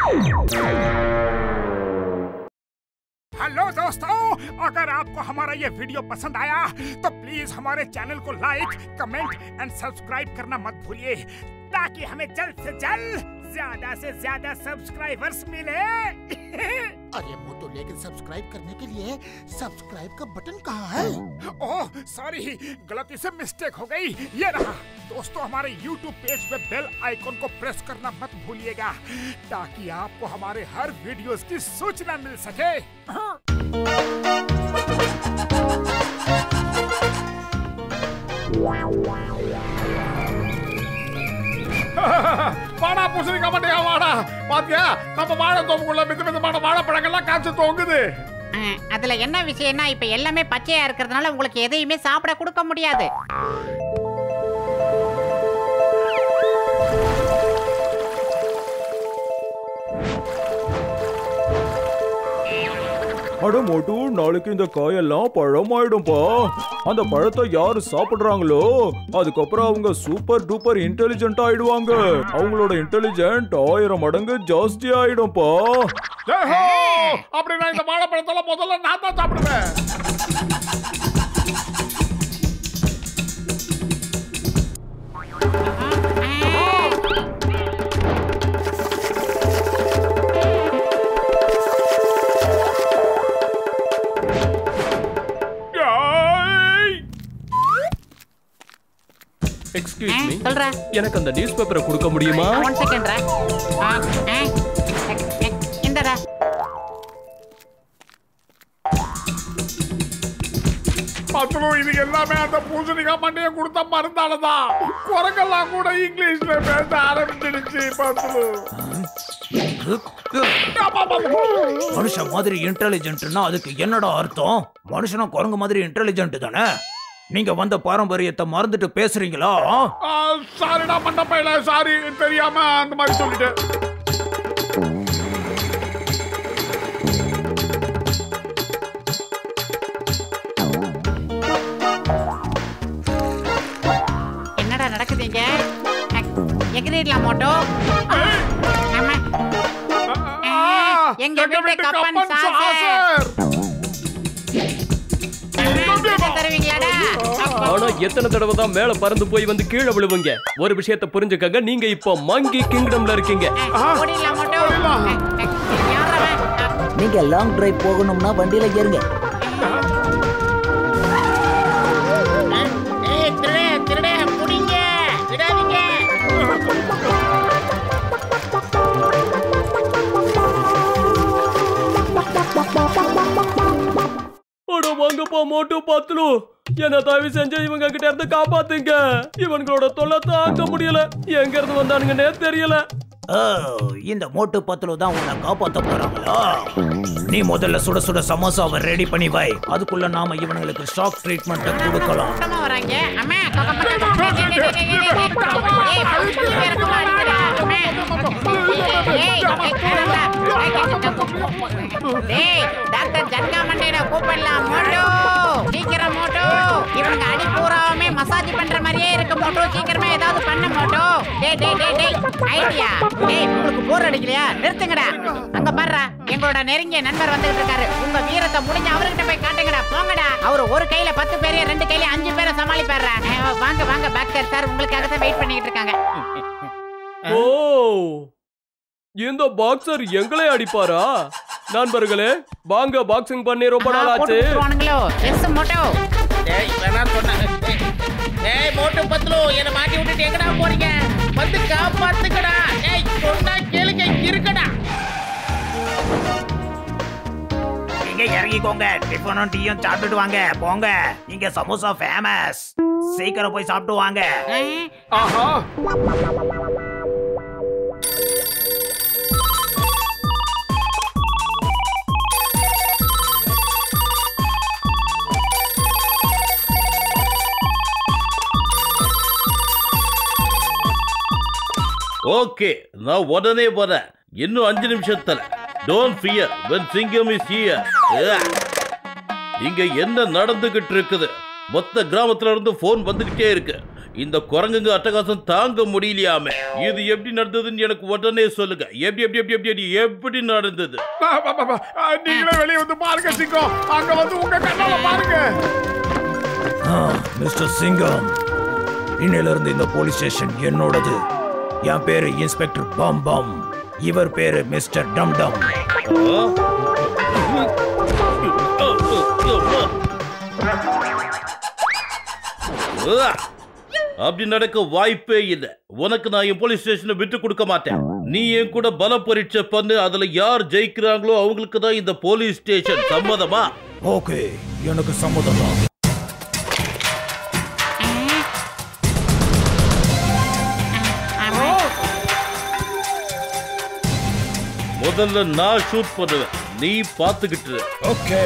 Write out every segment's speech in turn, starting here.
Hello दोस्तों, अगर आपको हमारा ये वीडियो पसंद आया तो प्लीज हमारे चैनल को लाइक, कमेंट एंड सब्सक्राइब करना मत भूलिए ताकि हमें जल्द से जल्द ज्यादा से ज्यादा सब्सक्राइबर्स मिले। अरे मोटू, लेकिन सब्सक्राइब करने के लिए सब्सक्राइब का बटन कहाँ है? ओह सॉरी, गलती से मिस्टेक हो गई। ये रहा। दोस्तों, हमारे YouTube पेज पे बेल आइकन को प्रेस करना मत भूलिएगा ताकि आपको हमारे हर वीडियोस की सूचना मिल सके। வாடா பூசணிக்காய் மண்டையா வாடா. பாத்தியா, நம்ம வாழை தோப்புக்குள்ள மிதமான வாழைப்பழங்கள்லாம் காய்ச்சி தொங்குது. அதுல என்ன விஷயம்னா, இப்ப எல்லாமே பச்சையா இருக்கிறதுனால உங்களுக்கு எதையுமே சாப்பிட கொடுக்க முடியாது. அட மோட்டு, நாளைக்கு இந்த காயெல்லாம் பழமாயிடும்பா. அந்த பழத்தை யாரு சாப்பிடுறாங்களோ அதுக்கப்புறம் அவங்க சூப்பர் டூப்பர் இன்டெலிஜென்ட் ஆயிடுவாங்க. அவங்களோட இன்டெலிஜென்ட் 1000 மடங்கு ஜாஸ்தி ஆயிடும்பா. அப்படின்னா இந்த வாழைப்பழத்தெல்லாம் முதல்ல நான் தான் சாப்பிடுவேன். எக்ஸ்கியூஸ் மீ, எனக்கு அந்த நியூஸ் பேப்பரை கொடுக்க முடியுமா? 1 செகண்ட் ரா. இந்தடா. பத்ரு, இது எல்லாமே அந்த பூசணிக்காய் மண்டையை கொடுத்த மருந்தாலதான். குரங்கெல்லாம் கூட இங்கிலீஷ்ல பேச ஆரம்பிச்சிடுச்சு. பத்ரு, மனுஷன் மாதிரி இன்டெலிஜென்ட்னா அதுக்கு என்னடா அர்த்தம்? மனுஷனும் குரங்கு மாதிரி இன்டெலிஜென்ட் தானே? நீங்க வந்த பாரம்பரியத்தை மறந்துட்டு பேசுறீங்களா? சாரிடா மண்டப்பையில, சாரி, தெரியாம அந்த மாதிரி சொல்லிட்டேன். என்னடா நடக்குதுங்க? எகிரிடலாம் மோட்டோ. எங்க வீட்டு கப்பன் சாசர். ஆனா எத்தனை தடவை தான் மேல பறந்து போய் வந்து கீழே விழுவுங்க? ஒரு விஷயத்தை புரிஞ்சுக்கங்க, நீங்க இப்போ மங்கி கிங்டம்ல இருக்கீங்க. நீங்க லாங் டிரைவ் போகணும்னா வண்டியில ஏறுங்க. வாங்கப்பா மோட்டு பத்லு, என்ன தயவு செஞ்சு இவங்க கிட்ட இருந்து காப்பாத்துங்க. இவங்களோட தொல்லை தாங்க முடியல. எங்க இருந்து வந்தானுங்கன்னே தெரியல. இந்த மோட்டு பத்லு தான் உன்னை காப்பாத்த போறாங்களா? நீ முதல்ல சுட சுட சமோசாவை ரெடி பண்ணி வை. அதுக்குள்ள நாம இவங்களுக்கு ஷாக் ட்ரீட்மெண்ட் கொடுக்கலாம். டாக்டர் ஜன்கா மண்டையில கூப்பிடலாம். மோட்டோ சீக்கிரம் மோட்டோ. இவங்க அடி பூராவுமே மசாஜ் பண்ற மாதிரியே இருக்கு மோட்டோ. சீக்கிரமா ஏதாவது பண்ண மோட்டோ. டேய் டேய் டேய் டேய் ஐடியா. டேய், உங்களுக்கு போர் அடிக்கலையா? நிறுத்துங்கடா. அங்க பாருடா, எங்களோட நெருங்கிய நண்பர் வந்துகிட்டு இருக்காரு. உங்க வீரத்தை முடிஞ்சு அவர்கிட்ட போய் காட்டுங்கடா. போங்கடா. அவர் ஒரு கையில 10 பேரையும் 2 கையில 5 பேரை சமாளிப்பாரு. வாங்க வாங்க பாக்டர் சார், உங்களுக்காக தான் வெயிட் பண்ணிட்டு இருக்காங்க. ஓ, இந்த பாக்ஸர் எங்களே அடிப்பாரா? நண்பர்களே, வாங்க பாக்ஸிங் பண்ணி ரொம்ப நாள் ஆச்சு. எஸ் மோட்டோ. டேய், வேணா சொன்னாங்க. டேய் மோட்டு பத்லு, என்ன மாட்டி விட்டுட்டு எங்கடா போறீங்க? வந்து காப்பாத்துக்கடா. டேய், சொன்னா கேளுங்க, இருக்கடா. நீங்க இறங்கிக்கோங்க. டிஃபனும் டீயும் சாப்பிட்டுட்டு வாங்க. போங்க, இங்க சமோசா ஃபேமஸ். சீக்கிரம் போய் சாப்பிட்டு வாங்க. ஆஹா, ஓகே, நான் உடனே வரேன். இன்னும் 5 நிமிஷத்துல. டோன்ட் ஃபியர் when சிங்கம் is here. இங்க என்ன நடந்துகிட்டு இருக்குது? மொத்த கிராமத்துல இருந்து போன் வந்துகிட்டே இருக்கு. இந்த குரங்குங்க அட்டகாசம் தாங்க முடியலையாமே. இது எப்படி நடந்ததுன்னு எனக்கு உடனே சொல்லுங்க. எப்படி நடந்தது? நீங்களே வெளியே வந்து பாருங்க சிங்கம். அங்க வந்து உங்க கண்ணால பாருங்க. மிஸ்டர் சிங்கம், இன்னையில இருந்து இந்த போலீஸ் ஸ்டேஷன் என்னோடது. என் பேரு இன்ஸ்பெக்டர் பம் பம். இவர் பேரு மிஸ்டர் டம் டம். அப்படி நடக்க வாய்ப்பே இல்லை. உனக்கு நான் என் போலீஸ் ஸ்டேஷனை விட்டு கொடுக்க மாட்டேன். நீ என் கூட பல பரீட்சை பண்ணு. அதுல யார் ஜெயிக்கிறாங்களோ அவங்களுக்கு தான் இந்த போலீஸ் ஸ்டேஷன். சம்மதமா? ஓகே, எனக்கு சம்மதம் தான். முதல்ல நான் ஷூட் பண்ணுவேன், நீ பாத்துக்கிட்டு. Okay,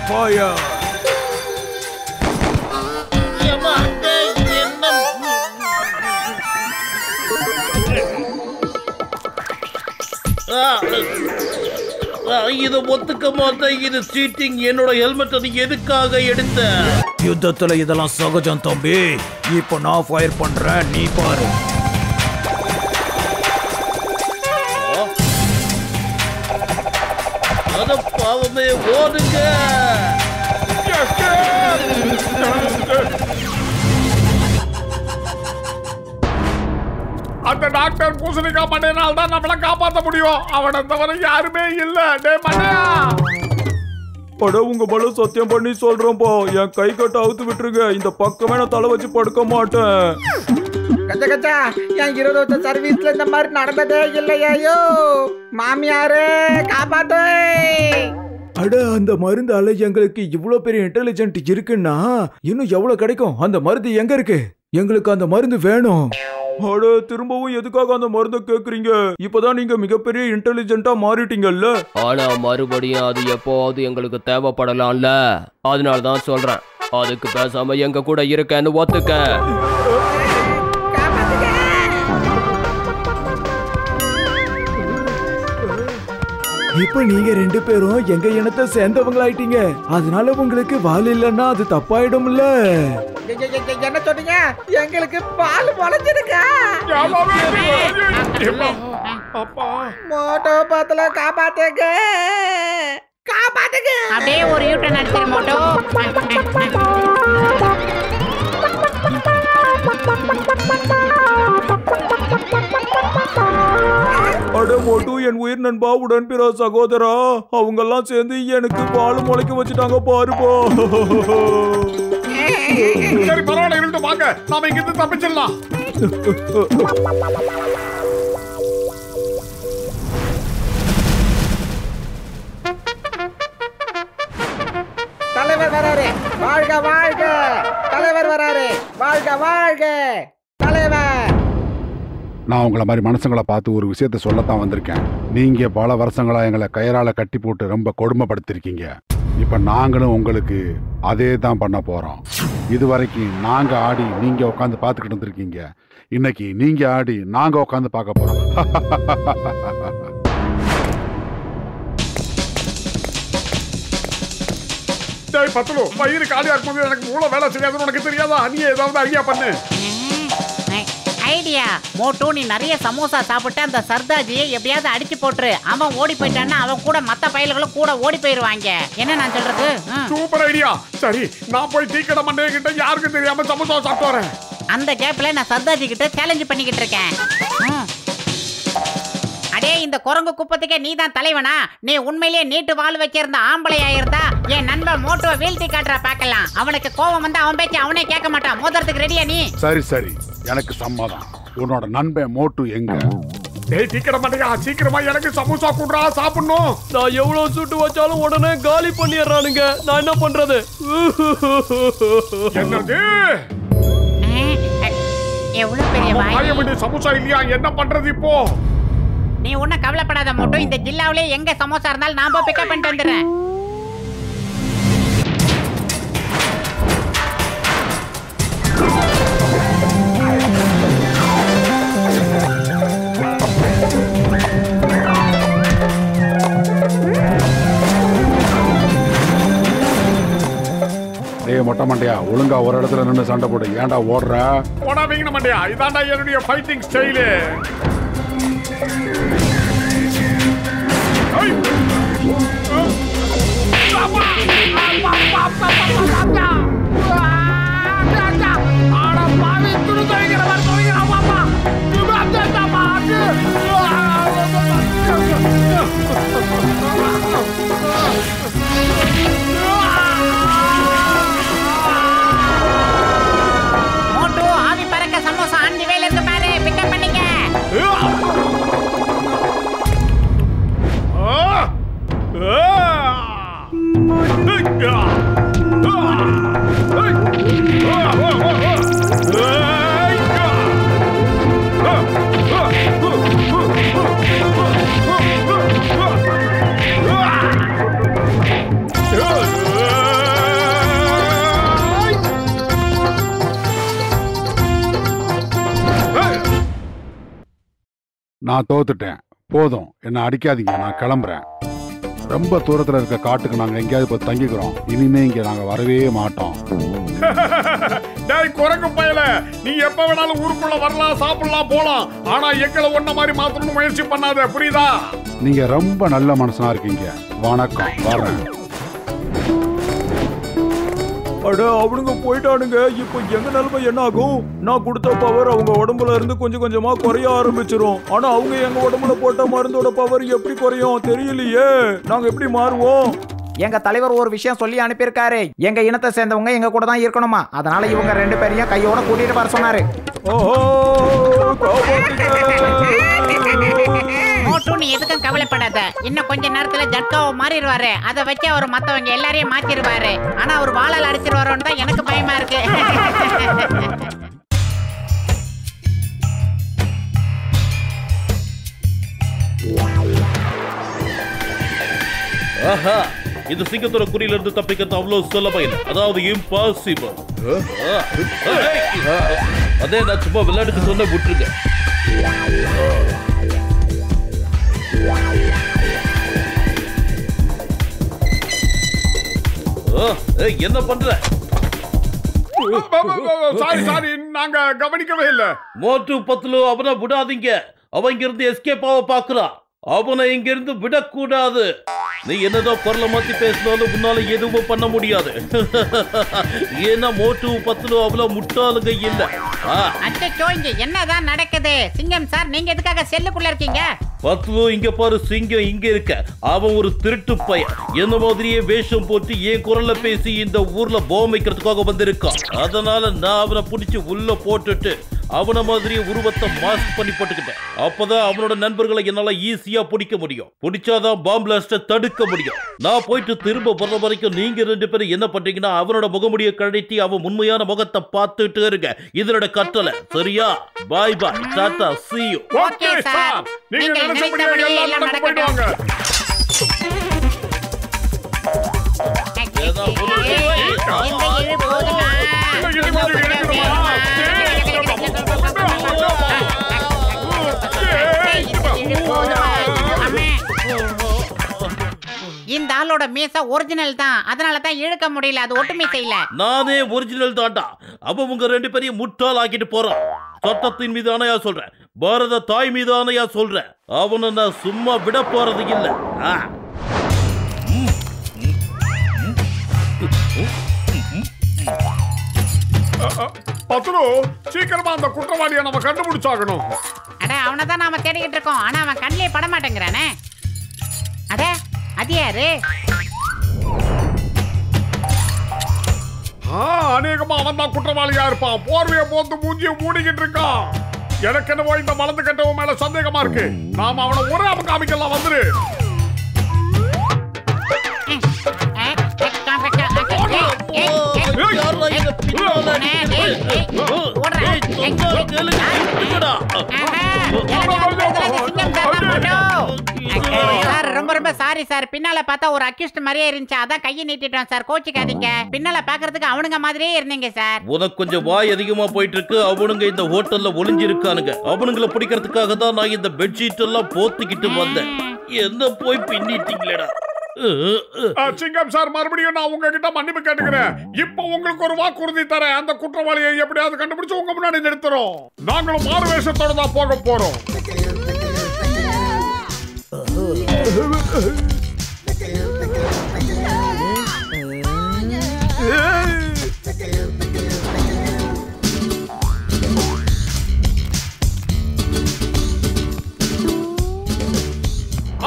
fire. இத ஒத்துக்க மாட்டேன். இது சீட்டிங். என்னோட ஹெல்மெட் நீ எதுக்காக எடுத்த? யுத்தத்துல இதெல்லாம் சகஜம் தம்பி. இப்போ நான் ஃபயர் பண்றேன், நீ பாரு. அத பாவமே, ஓடுங்க. அந்த டாக்டர் பூசணிக்காய் மண்டையினால் தான் நம்மள காப்பாற்ற முடியும். அவனை தவிர யாருமே இல்ல. டே மண்டையா, பட உங்க பல சத்தியம் பண்ணி சொல்றேன்ப்பா. என் கை கட்ட அவுத்து விட்டுருங்க. இந்த பக்கமே நான் தலை வச்சு படுக்க மாட்டேன். கச்சா கச்சா, என் 20 வருஷம் சர்வீஸ்ல இந்த மாதிரி நடந்ததே இல்லையோ. மாமியாரே காப்பாத்து. அட, அந்த மருந்தால எங்களுக்கு இவ்வளவு பெரிய இன்டெலிஜென்ட் இருக்குன்னா இன்னும் எவ்வளவு கிடைக்கும்? அந்த மருந்து எங்க இருக்கு? எங்களுக்கு அந்த மருந்து வேணும். அட, திரும்பவும் எதுக்காக அந்த மருந்தை கேக்குறீங்க? இப்பதான் நீங்க மிகப்பெரிய இன்டெலிஜென்ட்டா மாறிட்டீங்கல்ல. ஆனா மறுபடியும் அது எப்போது எங்களுக்கு தேவைப்படலாம்ல. அதனாலதான் சொல்றேன், அதுக்கு பேசாம எங்க கூட இருக்கேன்னு ஒத்துக்க. இப்ப நீங்க 2 பேரும் எங்க இனத்தை சேர்ந்தவங்களாயிட்டீங்க. அதனால உங்களுக்கு வால் இல்லன்னா அது தப்பாயிடும்ல. என்ன சொன்னீங்க? எங்களுக்கு பால் முளைஞ்சிருக்கா? மோட்டோ பத்துல காப்பாத்துங்க, காப்பாத்துங்க. அப்படியே ஒரு யூட்டன் அடிச்சிரு மோட்டோ. அட மோட்டு, என் உயிர் நண்பா, உடன் பிற சகோதரா, அவங்க எல்லாம் சேர்ந்து எனக்கு பால் முளைக்க வச்சுட்டாங்க பாருப்போ. சரி, பரவாயில்ல, இருட்டு வாங்க, நாம இங்க இருந்து தப்பிச்சிடலாம். தலைவர் வராரு, வாழ்க வாழ்க. தலைவர் வராரு, வாழ்க வாழ்க. தலைவர், நான் உங்களை மாதிரி மனுஷங்களை பார்த்து ஒரு விஷயத்த சொல்லத்தான் வந்திருக்கேன். நீங்க பல வருஷங்களா எங்களை கயிறால கட்டி போட்டு ரொம்ப கொடுமைப்படுத்திருக்கீங்க. இப்ப நாங்களும் உங்களுக்கு அதே தான் பண்ண போறோம். இதுவரைக்கும் நாங்க ஆடி நீங்க உட்காந்து பார்த்துக்கிட்டு இருந்திருக்கீங்க. இன்னைக்கு நீங்க ஆடி நாங்க உட்காந்து பார்க்க போறோம். டேய் பத்துலு, வயிறு காலியா இருக்கும்போது எனக்கு மூளை வேலை செய்யாதுன்னு உனக்கு தெரியாதா? நீ ஏதாவது ஐடியா பண்ணு. ஐடியா? மோட்டு, நீ நிறைய சமோசா சாப்பிட்டு அந்த சர்தாஜியை எப்படியாவது அடிச்சு போட்டுரு. அவன் ஓடி போயிட்டான்னா அவன் கூட மத்த பயல்களும் கூட ஓடி போயிருவாங்க. என்ன நான் சொல்றது? Super idea. சரி, நான் போய் டீ கடை மண்டைய கிட்ட யாருக்கும் தெரியாம சமோசா சாப்பிட்டு வரேன். அந்த கேப்ல நான் சர்தாஜி கிட்ட சேலஞ்ச் பண்ணிக்கிட்டு இருக்கேன். அடே, இந்த குரங்கு குப்பத்துக்கே நீ தான் தலைவனா? நீ உண்மையிலேயே நீட்டு வால் வச்சிருந்த ஆம்பளையா இருந்தா என் நண்பன் மோட்டோவை வீழ்த்தி காட்டுற பாக்கலாம். அவனுக்கு கோபம் வந்து அவன் பேச்சு அவனே கேட்க மாட்டான். மோதிரத்துக்கு ரெடியா நீ? சரி சரி, எனக்கு சம்மதம். உன்னோட நண்பன் மோட்டு எங்க? டேய் டீ கடை மண்டையா, சீக்கிரமா எனக்கு சமோசா குடுறா, சாப்பிடணும். நான் எவ்வளவு சுட்டு வச்சாலும் உடனே காலி பண்ணிடுறானுங்க. நான் என்ன பண்றது? என்னது? எவ்வளவு பெரிய வாய். சமோசா இல்லையா? என்ன பண்றது இப்போ? நீ ஒன்னும் கவலைப்படாத மோட்டு. இந்த ஜில்லாவிலே எங்க சமோசா இருந்தாலும் நான் போய் பிக்கப் பண்ணிட்டு வந்துடுறேன். டேய் மொட்டை மொட்டை மண்டையா ஒழுங்கா ஒரு இடத்துல நின்று சண்டை போடு. ஏன்டா ஓடுற? போடா வீங்கின மண்டையா, இதாண்டா என்னுடைய ஃபைட்டிங் ஸ்டைலு. மோட்டு ஆவி பறக்க சமோசா ஆண்டி வேலை இருக்கு பாரு, பிக்கப் பண்ணிக்க. நான் தோத்துட்டேன், போதும், என்ன அடிக்காதீங்க, நான் கிளம்புறேன். ரொம்ப தூரத்துல இருக்க காட்டுக்கு நாங்க எங்கேயாவது போய் தங்கிக்கிறோம். இனிமே இங்க நாங்க வரவே மாட்டோம். டேய் குரங்கு பயல, நீ எப்ப வேணாலும் ஊருக்குள்ள வரலாம், சாப்பிடலாம், போலாம். ஆனா எங்களை ஒன்ன மாதிரி மாத்தணும்னு முயற்சி பண்ணாத, புரியுதா? நீங்க ரொம்ப நல்ல மனுஷனா இருக்கீங்க. வணக்கம், வரேன். அட அவனுங்க போயிட்டானுங்க. இப்போ எங்க நிலைமை என்ன ஆகும்? நான் கொடுத்த பவர் அவங்க உடம்புல இருந்து கொஞ்சம் கொஞ்சமா குறைய ஆரம்பிச்சிரும். ஆனா அவங்க எங்க உடம்புல போட்ட மருந்தோட பவர் எப்படி குறையும் தெரியலையே. நாங்க எப்படி மாறுவோம்? எங்க தலைவர் ஒரு விஷயம் சொல்லி அனுப்பியிருக்காரு. எங்க இனத்தை சேர்ந்தவங்க எங்க கூட தான் இருக்கணுமா. அதனால இவங்க 2 பேரையும் கையோட கூட்டிட்டு வர சொன்னாரு. மோட்டு நீ எதுக்கும் கவலைப்படாத. இன்னும் கொஞ்ச நேரத்துல ஜட்காவை மாறிடுவாரு. அதை வச்சு அவர் மத்தவங்க எல்லாரையும் மாத்திடுவாரு. ஆனா அவர் வாளால் அடிச்சிருவாரோன்னு தான் எனக்கு பயமா இருக்கு. ஆஹா, இந்த சிங்கத்தோட குறியில இருந்து தப்பிக்கிறது அவ்வளவு சுலபம் இல்லை. அதாவது இம்பாசிபிள். அதே நான் சும்மா விளையாட்டுக்கு சொன்ன விட்டுருங்க. என்ன பண்ற? சாரி, நாங்க கவனிக்கவே இல்ல. மோட்டு பத்லு, அவனை விடாதீங்க. அவன் இங்க இருந்து எஸ்கேப் ஆக பாக்குறான். அவனை இங்க இருந்து விடக்கூடாது. நீ என்னதான் குரலை மாத்தி பேசினாலும் முன்னால எதுவும் பண்ண முடியாது. ஏன்னா மோட்டு பத்லு அவ்வளவு முட்டாளுங்க இல்ல. அச்சோ, இங்க என்னதான் நடக்குது? சிங்கம் சார், நீங்க எதுக்காக செல்லுக்குள்ள இருக்கீங்க? பத்லு, இங்க பாரு, சிங்கம் இங்க இருக்க. அவன் ஒரு திருட்டு பையன். என்ன மாதிரியே வேஷம் போட்டு என் குரல்ல பேசி இந்த ஊர்ல பாம் வைக்கிறதுக்காக வந்திருக்கான். அதனால நான் அவனை பிடிச்சி உள்ள போட்டுட்டு அவனை மாதிரியே உருவத்தை மாஸ்க் பண்ணி போட்டுக்கிட்டேன். அப்பதான் அவனோட நண்பர்களை என்னால ஈஸியா பிடிக்க முடியும். பிடிச்சாதான் பாம் பிளாஸ்ட தடுக்க முடியும். நான் போயிட்டு திரும்ப வர்ற வரைக்கும் நீங்க 2 பேரும் என்ன பண்றீங்கன்னா, அவனோட முகமுடிய கழட்டி அவன் உண்மையான முகத்தை பார்த்துட்டு இருங்க. இதனோட கட்டளை, சரியா? Bye bye, tata, see you. Okay sir, நீங்க நினைச்சபடியே எல்லாம் நடந்துடுவாங்க. இந்த ஆளோட மீசை ஒரிஜினல் தான். அதனால தான் இழுக்க முடியல. அது ஒட்டு மீசை இல்ல. நானே ஒரிஜினல் தாண்டா. அவன் உங்க 2 பேரையும் முட்டாள் ஆக்கிட்டு போறான். சட்டத்தின் மீது ஆணையா சொல்றேன், பாரத தாய் மீது ஆணையா சொல்றேன், அவனை நான் சும்மா விட போறது இல்ல. பத்லு, சீக்கிரமா அந்த குற்றவாளியை நம்ம கண்டுபிடிச்சாகணும். அட, அவனை தான் நாம தேடிக்கிட்டு இருக்கோம். ஆனா அவன் கண்ணிலே பட மாட்டேங்கிறானே. அட, அது யாரு? அநேகமா அவன் தான் குற்றவாளியா இருப்பான். போர்வையை போட்டு மூஞ்சிய மூடிக்கிட்டு இருக்கான். எனக்கு என்னவோ இந்த மலந்து கட்டவன் மேல சந்தேகமா இருக்கு. நாம அவனை ஒரு காமிக்கலாம். வந்துரு. ரொம்ப ரொம்ப சாரி சார். பின்னால பார்த்தா ஒரு அக்யூஸ்ட் மாதிரியே இருந்துச்சு. அதான் கையை நீட்டிட்டோம் சார். கோச்சிக்காதீங்க. பின்னால பாக்குறதுக்கு அவனுங்க மாதிரியே இருந்தீங்க சார். உனக்கு கொஞ்சம் வாய் அதிகமா போயிட்டு இருக்கு. அவனுங்க இந்த ஹோட்டல்ல ஒளிஞ்சு இருக்கானுங்க. அவனுங்களை பிடிக்கிறதுக்காக தான் நான் இந்த பெட்ஷீட் எல்லாம் போத்திக்கிட்டு வந்தேன். என்ன போய் பின்னிட்டீங்களேடா. சிங்கம் சார், மறுபடியும் நான் உங்ககிட்ட மன்னிப்பு கேட்டுக்கிறேன். இப்போ உங்களுக்கு ஒரு வாக்குறுதி தரேன். அந்த குற்றவாளியை எப்படியாவது கண்டுபிடிச்சு உங்க முன்னாடி நிறுத்துறோம். நாங்களும் மாறு வேஷத்தோட தான் போக போறோம்.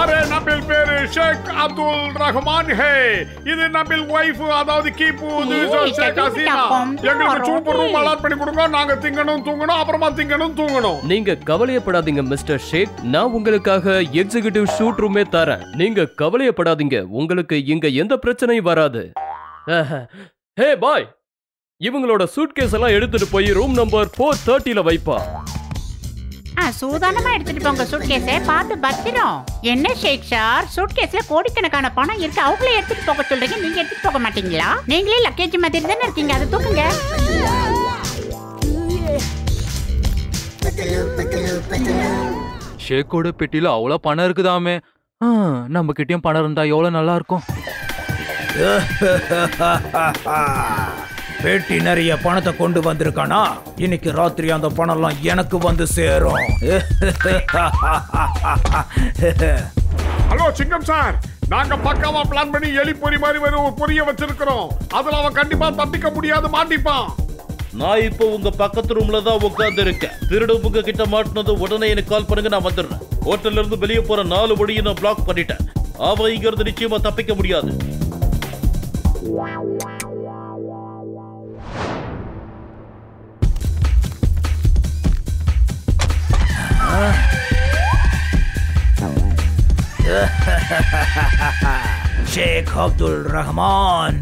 அரே நபில் பேரு ஷேக் அப்துல் ரஹ்மான் ஹே. இது நபில் வைஃப், அதாவது கீப்பு ஷேக் ஹசீனா. எங்களுக்கு சூப்பர் ரூம் அலாட் பண்ணி கொடுங்க. நாங்க திங்கணும் தூங்கணும், அப்புறமா திங்கணும் தூங்கணும். நீங்க கவலையப்படாதீங்க மிஸ்டர் ஷேக். நான் உங்களுக்காக எக்ஸிகியூட்டிவ் ஷூட் ரூமே தரேன். நீங்க கவலையப்படாதீங்க, உங்களுக்கு இங்க எந்த பிரச்சனையும் வராது. ஹே பாய், இவங்களோட சூட்கேஸ் எல்லாம் எடுத்துட்டு போய் ரூம் நம்பர் 430ல வைப்பா. சூதானமா எடுத்துட்டு போங்க சூட்கேஸை. பார்த்து பத்திரம். என்ன ஷேக் சார், சூட்கேஸ்ல கோடிக்கணக்கான பணம் இருக்கு. அவங்களே எடுத்துட்டு போக சொல்றீங்க, நீங்க எடுத்துட்டு போக மாட்டீங்களா? நீங்களே லக்கேஜ் மாதிரி தானே இருக்கீங்க, அதை தூக்குங்க. ஷேக்கோட பெட்டியில அவ்வளவு பணம் இருக்குதாமே. நம்ம கிட்டயும் பணம் இருந்தா எவ்வளவு நல்லா இருக்கும். பேட்டி நிறைய பணத்தை கொண்டு வந்திருக்கானா? இன்னைக்கு ராத்திரி அந்த பணம் எல்லாம் எனக்கு வந்து சேரும். ஹலோ சிங்கம் சார், நாங்க பக்காவா பிளான் பண்ணி எலி பொறி மாதிரி ஒரு பொரிய வச்சிருக்கிறோம். அதுல அவன் கண்டிப்பா தப்பிக்க முடியாது, மாட்டிப்பான். நான் இப்போ உங்க பக்கத்து ரூம்ல தான் உட்கார்ந்து இருக்கேன். திருடு உங்க கிட்ட மாட்டினது உடனே எனக்கு கால் பண்ணுங்க, நான் வந்துடுறேன். ஹோட்டல்ல இருந்து வெளியே போற 4 வழியை நான் பிளாக் பண்ணிட்டேன். அவன் இங்க இருந்து நிச்சயமா தப்பிக்க முடியாது. ஷேக் அப்துல் ரஹ்மான்,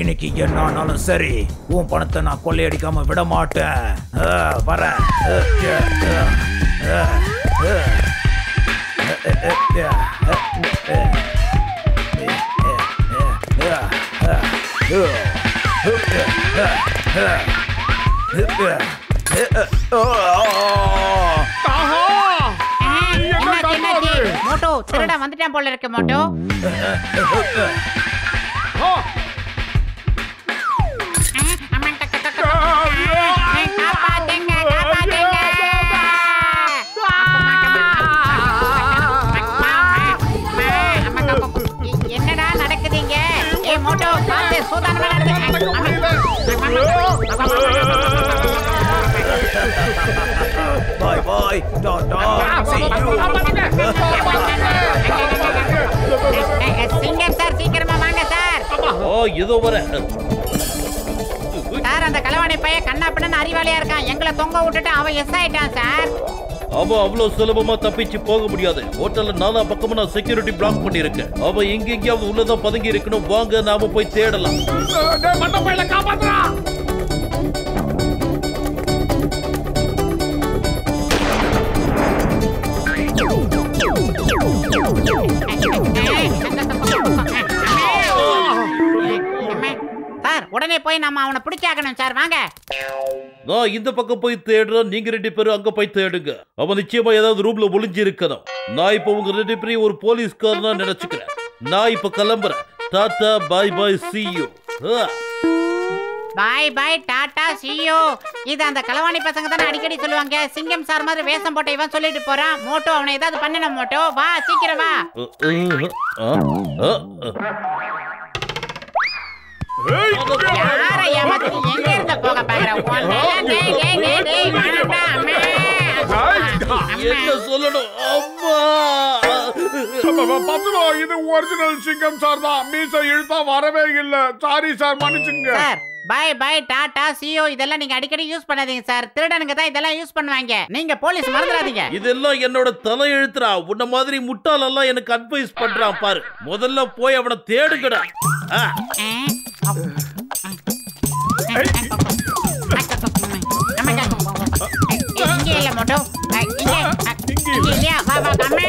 இன்னைக்கு என்னானாலும் சரி உன் பணத்தை நான் கொள்ளையடிக்காம விட மாட்டேன். வரேன். மோட்டோ திருட வந்துட்டான் போல இருக்கு. மோட்டோ என்னடா நடக்குதுங்க? ஏ மோட்டோ பார்த்து சூதானமா பாய் பாய், டாடா, see you. சிங்கம் சார், சீக்கிரமா வாங்க சார். இதோ வரேன் சார். அந்த களவாணி பையன் கண்ணா பின்னு அறிவாளியா இருக்கான். எங்களை தொங்க விட்டுட்டு அவன் எஸ் ஆயிட்டான் சார். அவன் அவ்வளவு சுலபமா தப்பிச்சு போக முடியாது. ஹோட்டல்ல 4 பக்கமும் நான் செக்யூரிட்டி பிளாக் பண்ணி இருக்கேன். அவன் எங்கெங்கயாவது உள்ளதான் பதுங்கி இருக்கணும். வாங்க நாம போய் தேடலாம். சார் உடனே போய் நம்ம அவனை பிடிச்சாக்கணும் சார். வாங்க. நான் இந்த பக்கம் போய் தேடுறேன், நீங்க 2 பேரும் அங்க போய் தேடுங்க. அவன் நிச்சயமா ஏதாவது ரூம்ல ஒளிஞ்சு இருக்கணும். நான் இப்ப உங்க 2 பேரையும் ஒரு போலீஸ்காரனா நினைச்சுக்கிறேன். நான் இப்ப கிளம்புறேன். டாடா, பாய் பாய், see you. Bye bye, tata, see you. இது அந்த களவாணி பசங்க தானே அடிக்கடி சொல்லுவாங்க. சிங்கம் சார் மாதிரி வேஷம் போட்ட இவன் சொல்லிட்டு போறான். மோட்டோ அவனை ஏதாவது பண்ணணும். மோட்டோ வா, சீக்கிரம் வா. யாரை ஏமாத்தி எங்க இருந்து போக பாக்குற? என்ன சொல்லணும்? இது ஒரிஜினல் சிங்கம் சார் தான். மீசை இழுத்தா வரவே இல்ல. சாரி சார், மன்னிச்சுங்க sir. Bye bye, tata, see you. இதெல்லாம் நீங்க அடிக்கடி யூஸ் பண்ணாதீங்க சார். திருடனுங்க தான் இதெல்லாம் யூஸ் பண்ணுவாங்க. நீங்க போலீஸ் மறந்துடாதீங்க. இதெல்லாம் என்னோட தலை எழுத்துறா. உன்ன மாதிரி முட்டாள் எல்லாம் எனக்கு அட்வைஸ் பண்றான் பாரு. முதல்ல போய் அவனை தேடுங்கடா. இங்க இல்ல மோட்டோ, இங்க இல்லையா? வா வா கம்மே.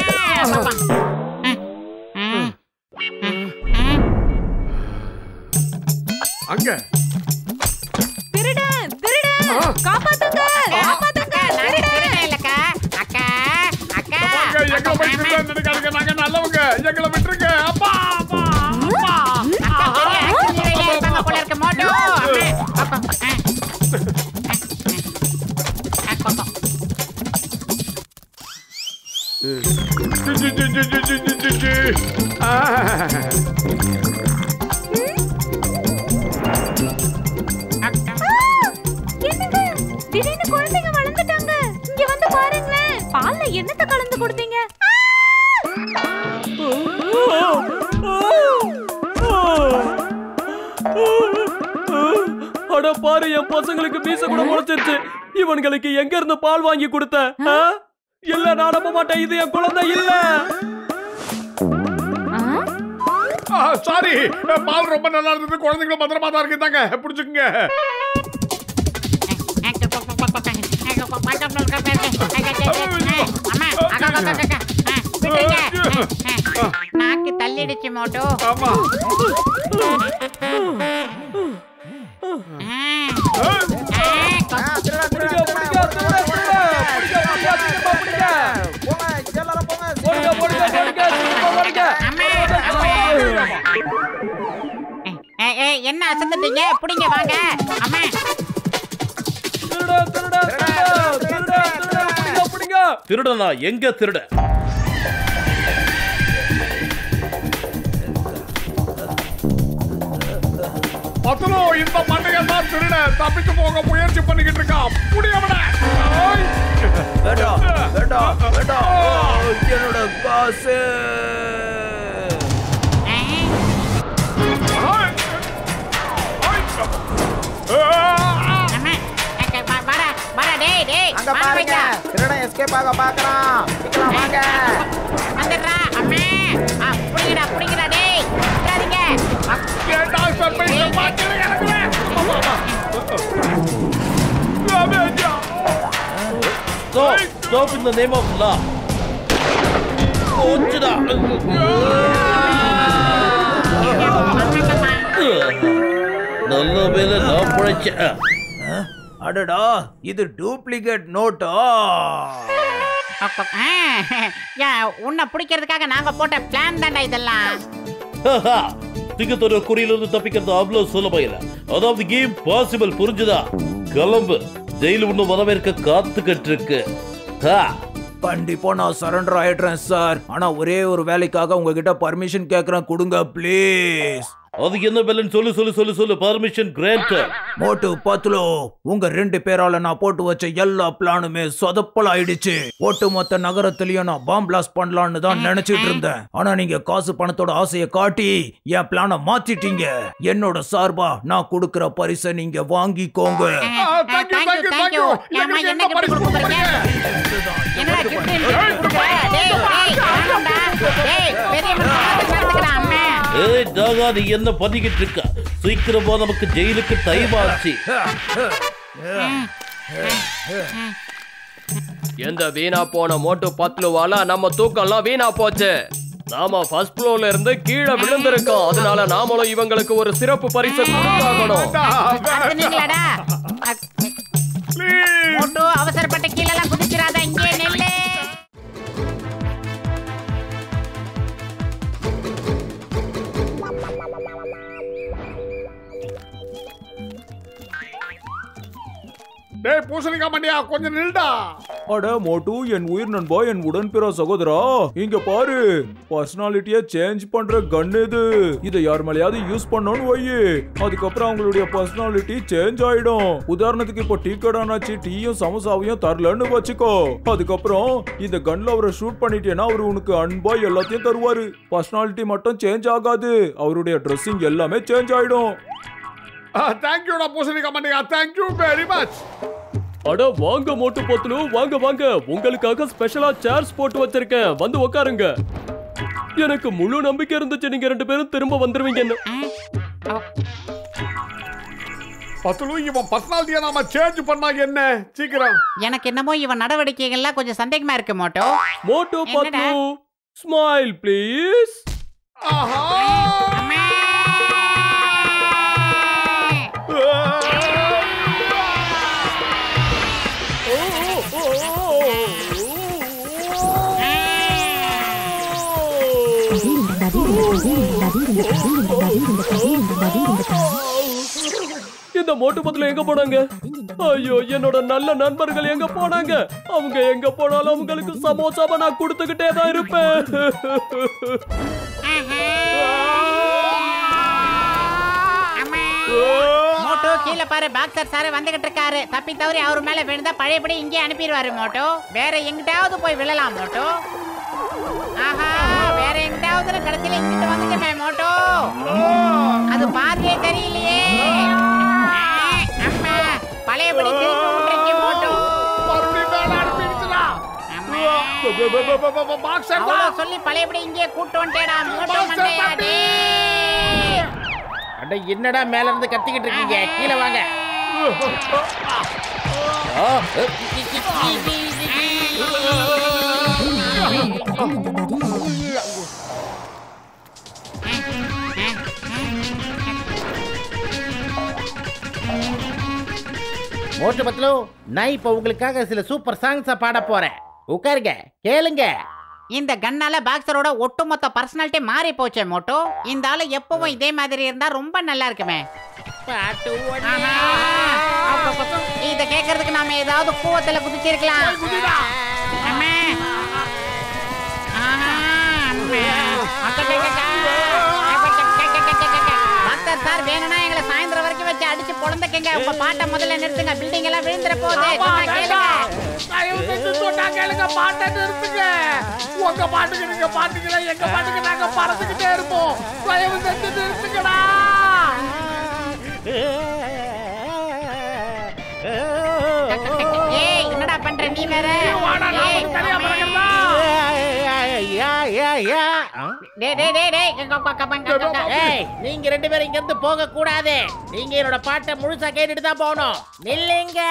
அங்க திருடன் திருடன், காப்பாத்துங்க காப்பாத்துங்க. நான் திருடன் இல்லக்கா. அக்கா அக்கா, எங்களை போய் திருடன் நினைக்காதீங்க. நாங்க நல்லவங்க. எங்களை விட்டுருங்க. அப்பா அப்பா. பாரு என் பசங்களுக்கு மீச கூட முளைச்சிருச்சு. இவனுங்களுக்கு எங்க இருந்து பால் வாங்கி கொடுத்த? இல்ல நான் நம்ப மாட்டேன், இது என் குழந்தை இல்ல. சாரி, பால் ரொம்ப நல்லா இருந்தது, குழந்தைங்களும் பத்திரமா தான் இருக்குதாங்க, பிடிச்சுக்குங்க. நாக்கு தள்ளிடுச்சு மோட்டோ. என்ன அசந்துட்டீங்க? புடிங்க வாங்க. அம்மா திருடனா? எங்க திருட? பத்லு, இந்த மண்டையை தான் திருட தப்பிச்சு போக முயற்சி பண்ணிக்கிட்டு இருக்கான். புடியவன. என்னோட காசு. அங்க பாருங்க, திருடன் எஸ்கேப் ஆக பாக்குறான். சீக்கிரம் வாங்க. வந்துடுறா. அம்மே புடிங்கடா புடிங்கடா. டேய் விடாதீங்க. கேட்டா சர்ப்ரைஸ் பாத்துறேன். Stop in the name of law. போச்சுடா. நல்ல வேலை நான் பிழைச்சேன். அடடா, இது டூப்ளிகேட் நோட்டா? உன்னை பிடிக்கிறதுக்காக நாங்க போட்ட பிளான் தான்டா இதெல்லாம். திங்கத்தோட குறியிலிருந்து தப்பிக்கிறது அவ்வளவு சுலபம் இல்ல. அதாவது கேம் பாசிபிள், புரிஞ்சுதா? கிளம்பு, ஜெயில ஒண்ணு வரவேற்க காத்துக்கிட்டு இருக்கு. கண்டிப்பா நான் சரண்டர் ஆயிடுறேன் சார். ஆனா ஒரே ஒரு வேலைக்காக உங்ககிட்ட பர்மிஷன் கேக்குறேன், கொடுங்க ப்ளீஸ். அது என்ன பெலன்? சொல்லு சொல்லு சொல்லு சொல்லு. Permission granted. மோட்டு பத்லு, உங்க 2 பேரால நான் போட்டு வச்ச எல்லா பிளானுமே சொதப்பல் ஆயிடுச்சு. ஒட்டுமொத்த நகரத்திலயும் நான் பாம் பிளாஸ்ட் பண்ணலான்னு தான் நினைச்சிட்டு இருந்தேன். ஆனா நீங்க காசு பணத்தோட ஆசையை காட்டி என் பிளான மாத்திட்டீங்க. என்னோட சார்பா நான் கொடுக்கிற பரிசை நீங்க வாங்கிக்கோங்க. நீ என்ன பண்ணிக்கிட்டு இருக்க? சீக்கிரமா நமக்கு ஜெயிலுக்கு டைம் ஆச்சு. எந்த வீணா போன மோட்டு பத்லுவால நம்ம தூக்கம்லாம் வீணா போச்சு. நாம ஃபர்ஸ்ட் ஃப்ளோர்ல இருந்து கீழே விழுந்திருக்கோம். அதனால நாமளும் இவங்களுக்கு ஒரு சிறப்பு பரிசு கொடுத்தாகணும். அவசரப்பட்ட கீழே எல்லாம் குதிச்சிராத, இங்கே நெல்லு. டேய் பூசணிக்கா மண்டியா, கொஞ்சம் நில்டா. அட மோட்டு, என் உயிர் நண்பா, என் உடன்பிற சகோதரா, இங்க பாரு. பர்சனாலிட்டியை சேஞ்ச் பண்ற கன் இது. இதை யார் மேலயாவது யூஸ் பண்ணோன்னு வையு, அதுக்கப்புறம் அவங்களுடைய பர்சனாலிட்டி சேஞ்ச் ஆயிடும். உதாரணத்துக்கு இப்போ டீ கடானாச்சு டீயும் சமோசாவையும் தரலன்னு வச்சுக்கோ. அதுக்கப்புறம் இந்த கன்ல அவரை ஷூட் பண்ணிட்டேன்னா அவரு உனக்கு அன்பா எல்லாத்தையும் தருவாரு. பர்சனாலிட்டி மட்டும் சேஞ்ச் ஆகாது, அவருடைய ட்ரெஸ்ஸிங் எல்லாமே சேஞ்ச் ஆயிடும். தேங்க்யூடா பூசணிக்கா மண்டியா, தேங்க்யூ வெரி மச். அட வாங்க மோட்டு பத்லு, வாங்க வாங்க. உங்களுக்காக ஸ்பெஷலா சேர்ஸ் போட்டு வச்சிருக்கேன், வந்து உட்காருங்க. எனக்கு முழு நம்பிக்கை இருந்துச்சு நீங்க 2 பேரும் திரும்ப வந்துருவீங்கன்னு. பத்லு, இவன் பர்சனாலிட்டியை நாம சேஞ்ச் பண்ணா என்ன? சீக்கிரம். எனக்கு என்னமோ இவன் நடவடிக்கைகள்லாம் கொஞ்சம் சந்தேகமா இருக்கு Moto. Motu Patlu, smile please. ஆஹா, இந்த மோட்டு பத்லு எங்க போனாங்க? ஐயோ, என்னோட நல்ல நண்பர்கள் எங்க போனாங்க? அவங்க எங்க போனாலும் அவங்களுக்கு சமோசாவை நான் கொடுத்துக்கிட்டே தான் இருப்பேன். மோட்டோ கீழே பாரு, பாக்ஸர் சார் வந்துகிட்டு இருக்காரு. தப்பி தவறி அவர் மேல விழுந்தா பழையபடி இங்கே அனுப்பிடுவாரு மோட்டோ. வேற எங்கிட்டாவது போய் விழலாம் மோட்டோ. ஆஹா, வேற எங்கிட்டாவது கடைசியில இங்கிட்டு வந்துட்டேன் மோட்டோ. அது பார்வையே தெரியலையே. சொல்லி பழையபடி இங்கே கூட்டு வந்துட்டேடா மோட்டோ மண்டையா டேய். அட என்னடா மேல இருந்து கத்திக்கிட்டு இருக்கீங்க, கீழே வாங்க. மோட்டு பத்லு, நான் இப்ப உங்களுக்காக சில சூப்பர் சாங்ஸ பாட போறேன். உட்காருங்க, கேளுங்க. இந்த கன்னால பாக்ஸரோட ஒட்டுமொத்த பர்சனாலிட்டி மாறி போச்சே மோட்டோ. இந்த ஆளு எப்பவும் இதே மாதிரி இருந்தா ரொம்ப நல்லா இருக்குமே. பாட்டு இத கேக்குறதுக்கு நாம ஏதாவது கூவத்துல குதிச்சிருக்கலாம். சார் வேணும்னா எங்களை சாயந்தரம் வரைக்கும் வச்சு அடிச்சு பொழந்துக்கங்க. உங்க பாட்டை முதல்ல நிறுத்துங்க, பில்டிங் எல்லாம் விழுந்துற போகுது. கேளுங்க, பாட்டை நிறுத்துங்க. உங்க பாட்டுக்கு நீங்க பாட்டுங்களா, எங்க பாட்டுக்கு நாங்க பறந்துகிட்டே இருப்போம். தயவு செஞ்சு நிறுத்துங்கடா. ஏய் என்னடா பண்ற நீ வேற? நீங்க ரெண்டு பேரும் இங்க இருந்து போக கூடாது. நீங்க என்னோட பாட்டை முழுசா கேட்டுட்டு தான் போகணும். நில்லுங்க.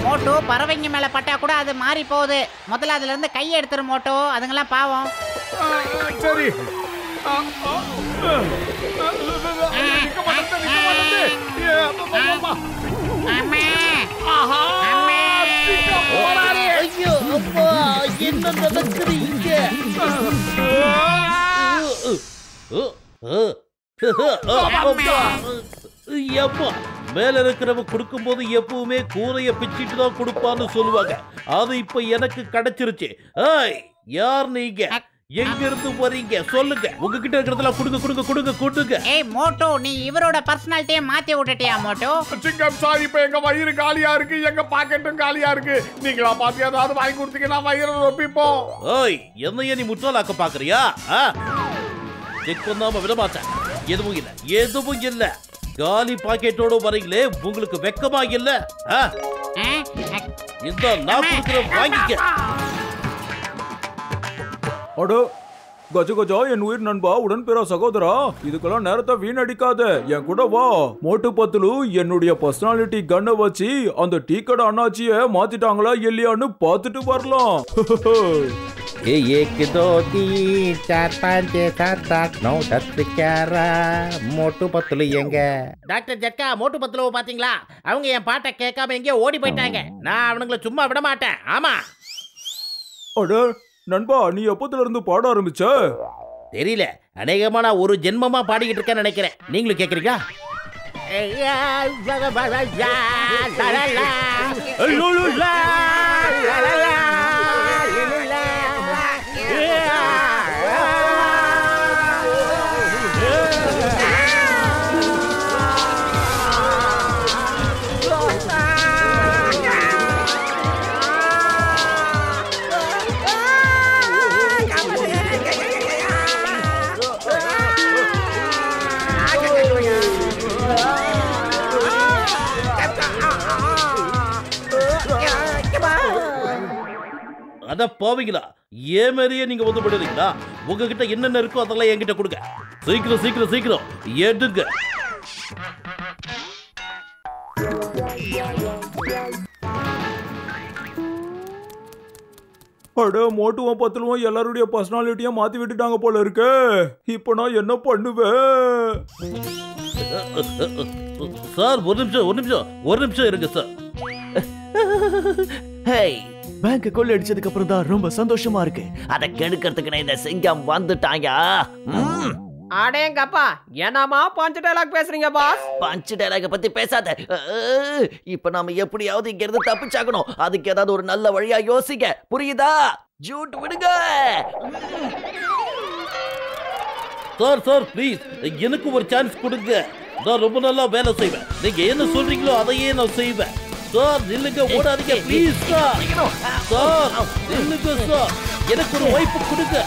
மோட்டோ பறவைங்க மேல பட்டா கூட அது மாறி போகுது. முதல்ல அதுல இருந்து கையை எடுத்துரு மோட்டோ, அதுங்கெல்லாம் பாவம். சரி ஐயோ அப்பா, என்ன நடக்குது இங்க? எப்பா மேல இருக்கிறவங்க கொடுக்கும் போது எப்பவுமே கூரைய பிச்சிட்டு தான் கொடுப்பான்னு சொல்லுவாங்க. அது இப்ப எனக்கு கிடைச்சிருச்சு. யார் நீங்க? எங்க இருந்து வரீங்க? சொல்லுங்க. உங்ககிட்ட இருக்கிறதெல்லாம் கொடுங்க கொடுங்க கொடுங்க கொடுங்க. ஏய் மோட்டோ, நீ இவரோட பர்சனாலிட்டியை மாத்தி விட்டுட்டியா மோட்டோ? சிங்கம் சார், இப்ப எங்க வயிறு காலியா இருக்கு, எங்க பாக்கெட்டும் காலியா இருக்கு. நீங்களா பாத்து ஏதாவது வாங்கி கொடுத்தீங்கன்னா வயிறு ரொப்பிப்போம். ஓய், என்னைய நீ முட்டாளாக்க பாக்குறியா? செக் பண்ணாம விட மாட்டேன். எதுவும் இல்ல, எதுவும் இல்ல. காலி பாக்கெட்டோட வரீங்களே, உங்களுக்கு வெக்கமா இல்ல? இந்த நான் கொடுக்கிற வாங்கிக்க. அடோ கஜ கஜா, என் உயிர் நண்பா, உடன் பிற சகோதரா, இதுக்கெல்லாம் நேரத்தை வீணடிக்காத, என் கூட வா. மோட்டு பத்துலு என்னுடைய பர்சனாலிட்டி கண்ணை வச்சு அந்த டீ கடை அண்ணாச்சிய மாத்திட்டாங்களா இல்லையான்னு பார்த்துட்டு வரலாம். 1 2 3 4 5 6 7 8 9 10 11 மோட்டு பத்துலு எங்க? டாக்டர் ஜட்கா, மோட்டு பத்துலுவை பாத்தீங்களா? அவங்க என் பாட்டை கேட்காம எங்கேயோ ஓடி போயிட்டாங்க. நான் அவனுங்களை சும்மா விட மாட்டேன். ஆமா. அட நண்பா, நீ எப்பத்துல இருந்து பாட ஆரம்பிச்ச? தெரியல, அநேகமா நான் ஒரு ஜென்மமா பாடிக்கிட்டு இருக்கேன்னு நினைக்கிறேன். நீங்களும் கேக்குறீங்களா? அத போவீங்களா? ஏன் மாதிரியே நீங்க வந்து விடுறீங்களா? உங்ககிட்ட என்னென்ன இருக்கோ அதெல்லாம் என்கிட்ட கொடுங்க. சீக்கிரம் சீக்கிரம் சீக்கிரம் எடுங்க. அட மோட்டுவும் பத்துலுவும் எல்லாருடைய பர்சனாலிட்டியும் மாத்தி விட்டுட்டாங்க போல இருக்கு. இப்ப நான் என்ன பண்ணுவேன்? சார் ஒரு நிமிஷம் இருங்க சார். ஹேய், பேங்க் கொள்ள அடிச்சதுக்கு அப்புறம் தான் ரொம்ப சந்தோஷமா இருக்கு. அதை கெடுக்கிறதுக்கு இந்த சிங்கம் வந்துட்டாங்க. அடேங்கப்பா, என்னமா பஞ்ச் டயலாக் பேசுறீங்க பாஸ்? பஞ்ச் டயலாக பத்தி பேசாத. இப்ப நாம எப்படியாவது இங்க இருந்து தப்பிச்சாகணும். அதுக்கு ஏதாவது ஒரு நல்ல வழியா யோசிக்க, புரியுதா? ஜூட் விடுங்க. சார் சார் ப்ளீஸ் எனக்கு ஒரு சான்ஸ் கொடுங்க. நான் ரொம்ப நல்லா வேலை செய்வேன். நீங்க என்ன சொல்றீங்களோ அதையே நான் செய்வேன். சார் நில்லுங்க, ஓடாதீங்க ப்ளீஸ் சார். சார் நில்லுங்க சார், எனக்கு ஒரு வாய்ப்பு கொடுங்க.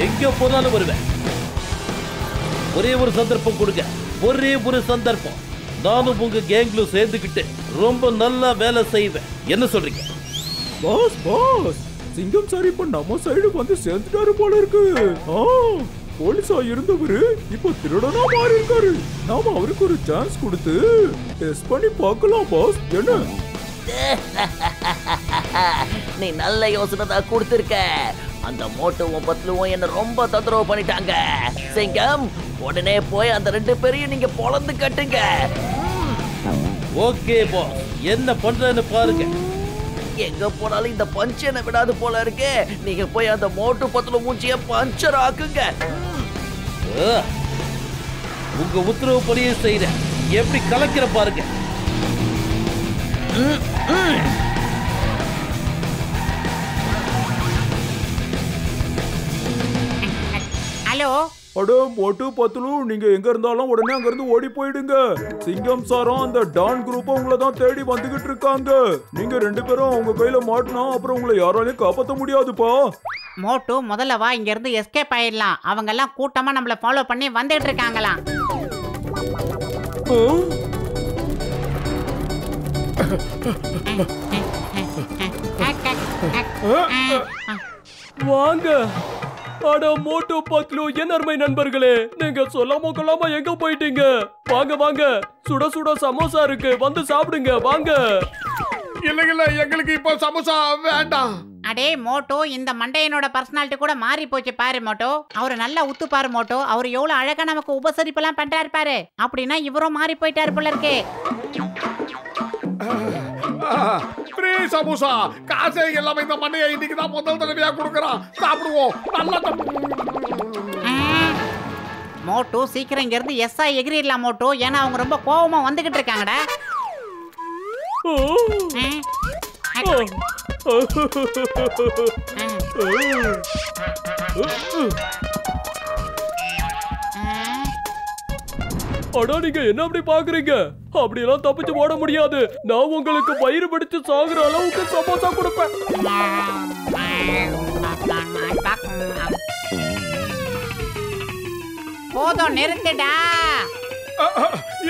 எங்க போனாலும் வருவேன். ஒரே ஒரு சந்தர்ப்பம் கொடுங்க, ஒரே ஒரு சந்தர்ப்பம். நானும் உங்க கேங்ல சேர்ந்துக்கிட்டு ரொம்ப நல்லா வேலை செய்வேன். என்ன சொல்றீங்க? பாஸ் பாஸ், சிங்கம் சார் இப்ப நம்ம சைடு வந்து சேர்ந்துட்டாரு போல இருக்கு. போலீஸா இருந்தவரு இப்ப திருடனா மாறி இருக்காரு. நாம அவருக்கு ஒரு சான்ஸ் கொடுத்து டெஸ்ட் பண்ணி பார்க்கலாம் பாஸ். என்ன நீ நல்ல யோசனை தான் கொடுத்திருக்க. அந்த மோட்டுவும் பத்லுவும் என்ன ரொம்ப தொந்தரவு பண்ணிட்டாங்க. சிங்கம், உடனே போய் அந்த 2 பேரையும் நீங்க பொளந்து கட்டுங்க. ஓகே பாஸ், என்ன பண்றேன்னு பாருங்க. எங்க போனாலும் இந்த பஞ்ச் என்ன விடாது போல இருக்கு. நீங்க போய் அந்த மோட்டு பத்லு மூஞ்சிய பஞ்சர் ஆக்குங்க. உங்க உத்தரவு படியே செய்றேன். எப்படி கலக்கிற பாருங்க. ஹலோ. அட மோட்டு பத்லு, நீங்க எங்க இருந்தாலும் உடனே அங்க இருந்து ஓடி போயிடுங்க. சிங்கம் சாரும் அந்த டான் குரூப் உங்களை தான் தேடி வந்துகிட்டு இருக்காங்க. நீங்க 2 பேரும் உங்க கையில மாட்டினா அப்புறம் உங்களை யாராலையும் காப்பாற்ற முடியாதுப்பா. மோட்டு, முதல்ல வா, இங்க இருந்து எஸ்கேப் ஆயிடலாம். அவங்க எல்லாம் கூட்டமா நம்மள ஃபாலோ பண்ணி வந்துட்டு இருக்காங்களாம். வாங்க. அட மோட்டு பத்லு, என் அருமை நண்பர்களே, நீங்க சொல்லாம கொள்ளாம எங்க போயிட்டீங்க? வாங்க வாங்க, சுட சுட சமோசா இருக்கு, வந்து சாப்பிடுங்க வாங்க. இல்ல எங்களுக்கு இப்போ சமோசா வேண்டாம். அடே மோட்டோ, இந்த மண்டையனோட பர்சனாலிட்டி கூட மாறி போச்சு பாரு மோட்டோ. அவரு நல்லா உத்து பாரு மோட்டோ. அவரு எவ்வளவு அழகா நமக்கு உபசரிப்பெல்லாம் பண்றாரு பாரு. அப்படின்னா இவரும் மாறி போயிட்டாரு போல இருக்கு. ஃப்ரீ சமோசா காசே எல்லாமே இந்த மண்டையை இன்னைக்கு தான் முதல் தடவையா கொடுக்கறான். சாப்பிடுவோம். நல்லா மோட்டோ, சீக்கிரம் இங்க இருந்து எஸ்ஐ எகிரிடலாம் மோட்டோ. ஏன்னா அவங்க ரொம்ப கோவமா வந்துகிட்டு இருக்காங்கடா. அடா, நீங்க என்ன அப்படி பாக்குறீங்க? அப்படியெல்லாம் தப்பிச்சு ஓட முடியாது. நான் உங்களுக்கு வயிறு பிடிச்சு சாகுற அளவுக்கு சமோசா கொடுப்பேன். போதும், நிறுத்துடா.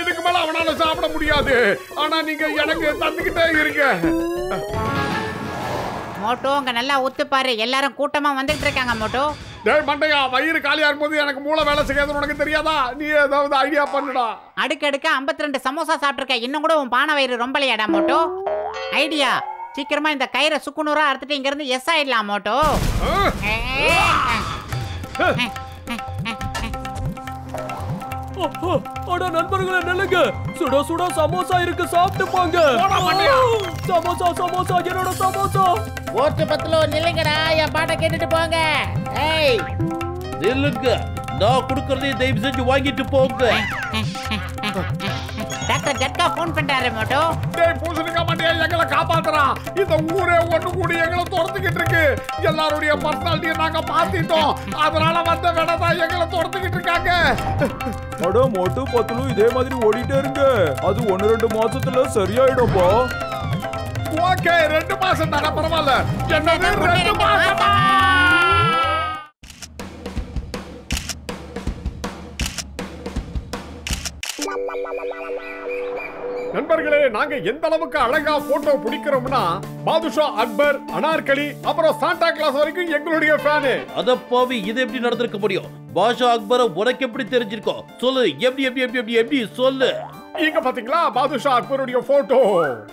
இதுக்கு மேல அவனால சாப்பிட முடியாது. ஆனா நீங்க எனக்கு தந்துக்கிட்டே இருங்க. மோட்டோ, அங்க நல்லா உத்து பாரு. எல்லாரும் கூட்டமா வந்துட்டு இருக்காங்க மோட்டோ. டேய் மண்டையா, வயிறு காலியா இருக்கும்போது எனக்கு மூளை வேலை செய்யாதுன்னு உனக்கு தெரியாதா? நீ ஏதாவது ஐடியா பண்ணுடா. அடுக்க 52 சமோசா சாப்பிட்டுருக்க. இன்னும் கூட உன் பானை வயிறு ரொம்பலையாடா மோட்டோ. ஐடியா, சீக்கிரமா இந்த கயிறை சுக்குநூறா அறுத்துட்டு இங்க இருந்து எஸ் ஆயிடலாம் மோட்டோ. அட நண்பர்களே, நில்லுங்க. சுட சுட சமோசா இருக்கு, சாப்பிட்டு போங்க. சமோசா சமோசா, என்னோட சமோசா. ஓட்டு பத்லு நில்லுங்கடா, என் பாட்டை கேட்டுட்டு போங்க. ஏய் நில்லுங்க, நான் கொடுக்கறதே தயவு செஞ்சு வாங்கிட்டு போங்க. டாக்டர் ஜட்கா போன் பண்றாரு மோட்டோ. டேய் பூசணிக்கா மண்டையா, எங்களை காப்பாத்துறா. இந்த ஊரே ஒண்ணு கூடி எங்களை துரத்துக்கிட்டு இருக்கு. எல்லாருடைய பர்சனாலிட்டியை நாங்க மாத்திட்டோம். அதனால வந்த வேடதான் எங்களை துரத்துக்கிட்டு இருக்காங்க. அட மோட்டு பத்லு, இதே மாதிரி ஓடிட்டே இருங்க. அது 1-2 மாசத்துல சரியாயிடும்பா. ஓகே, 2 மாசம் தானே, பரவாயில்ல. என்னது 2 மாசமா? நண்பர்களே, நாங்க எந்த அளவுக்கு அழகா போட்டோ பிடிக்கிறோம்னா பாதுஷா, அக்பர், அனார்கலி, அப்புறம் சாண்டா கிளாஸ் வரைக்கும் எங்களுடைய ஃபேனு. அதப்பாவி, இது எப்படி நடந்திருக்க முடியும்? பாஷா அக்பரை உனக்கு எப்படி தெரிஞ்சிருக்கோம்? சொல்லு, எப்படி எப்படி எப்படி எப்படி எப்படி சொல்லு. இங்க பாத்தீங்களா பாதுஷா அக்பருடைய போட்டோ.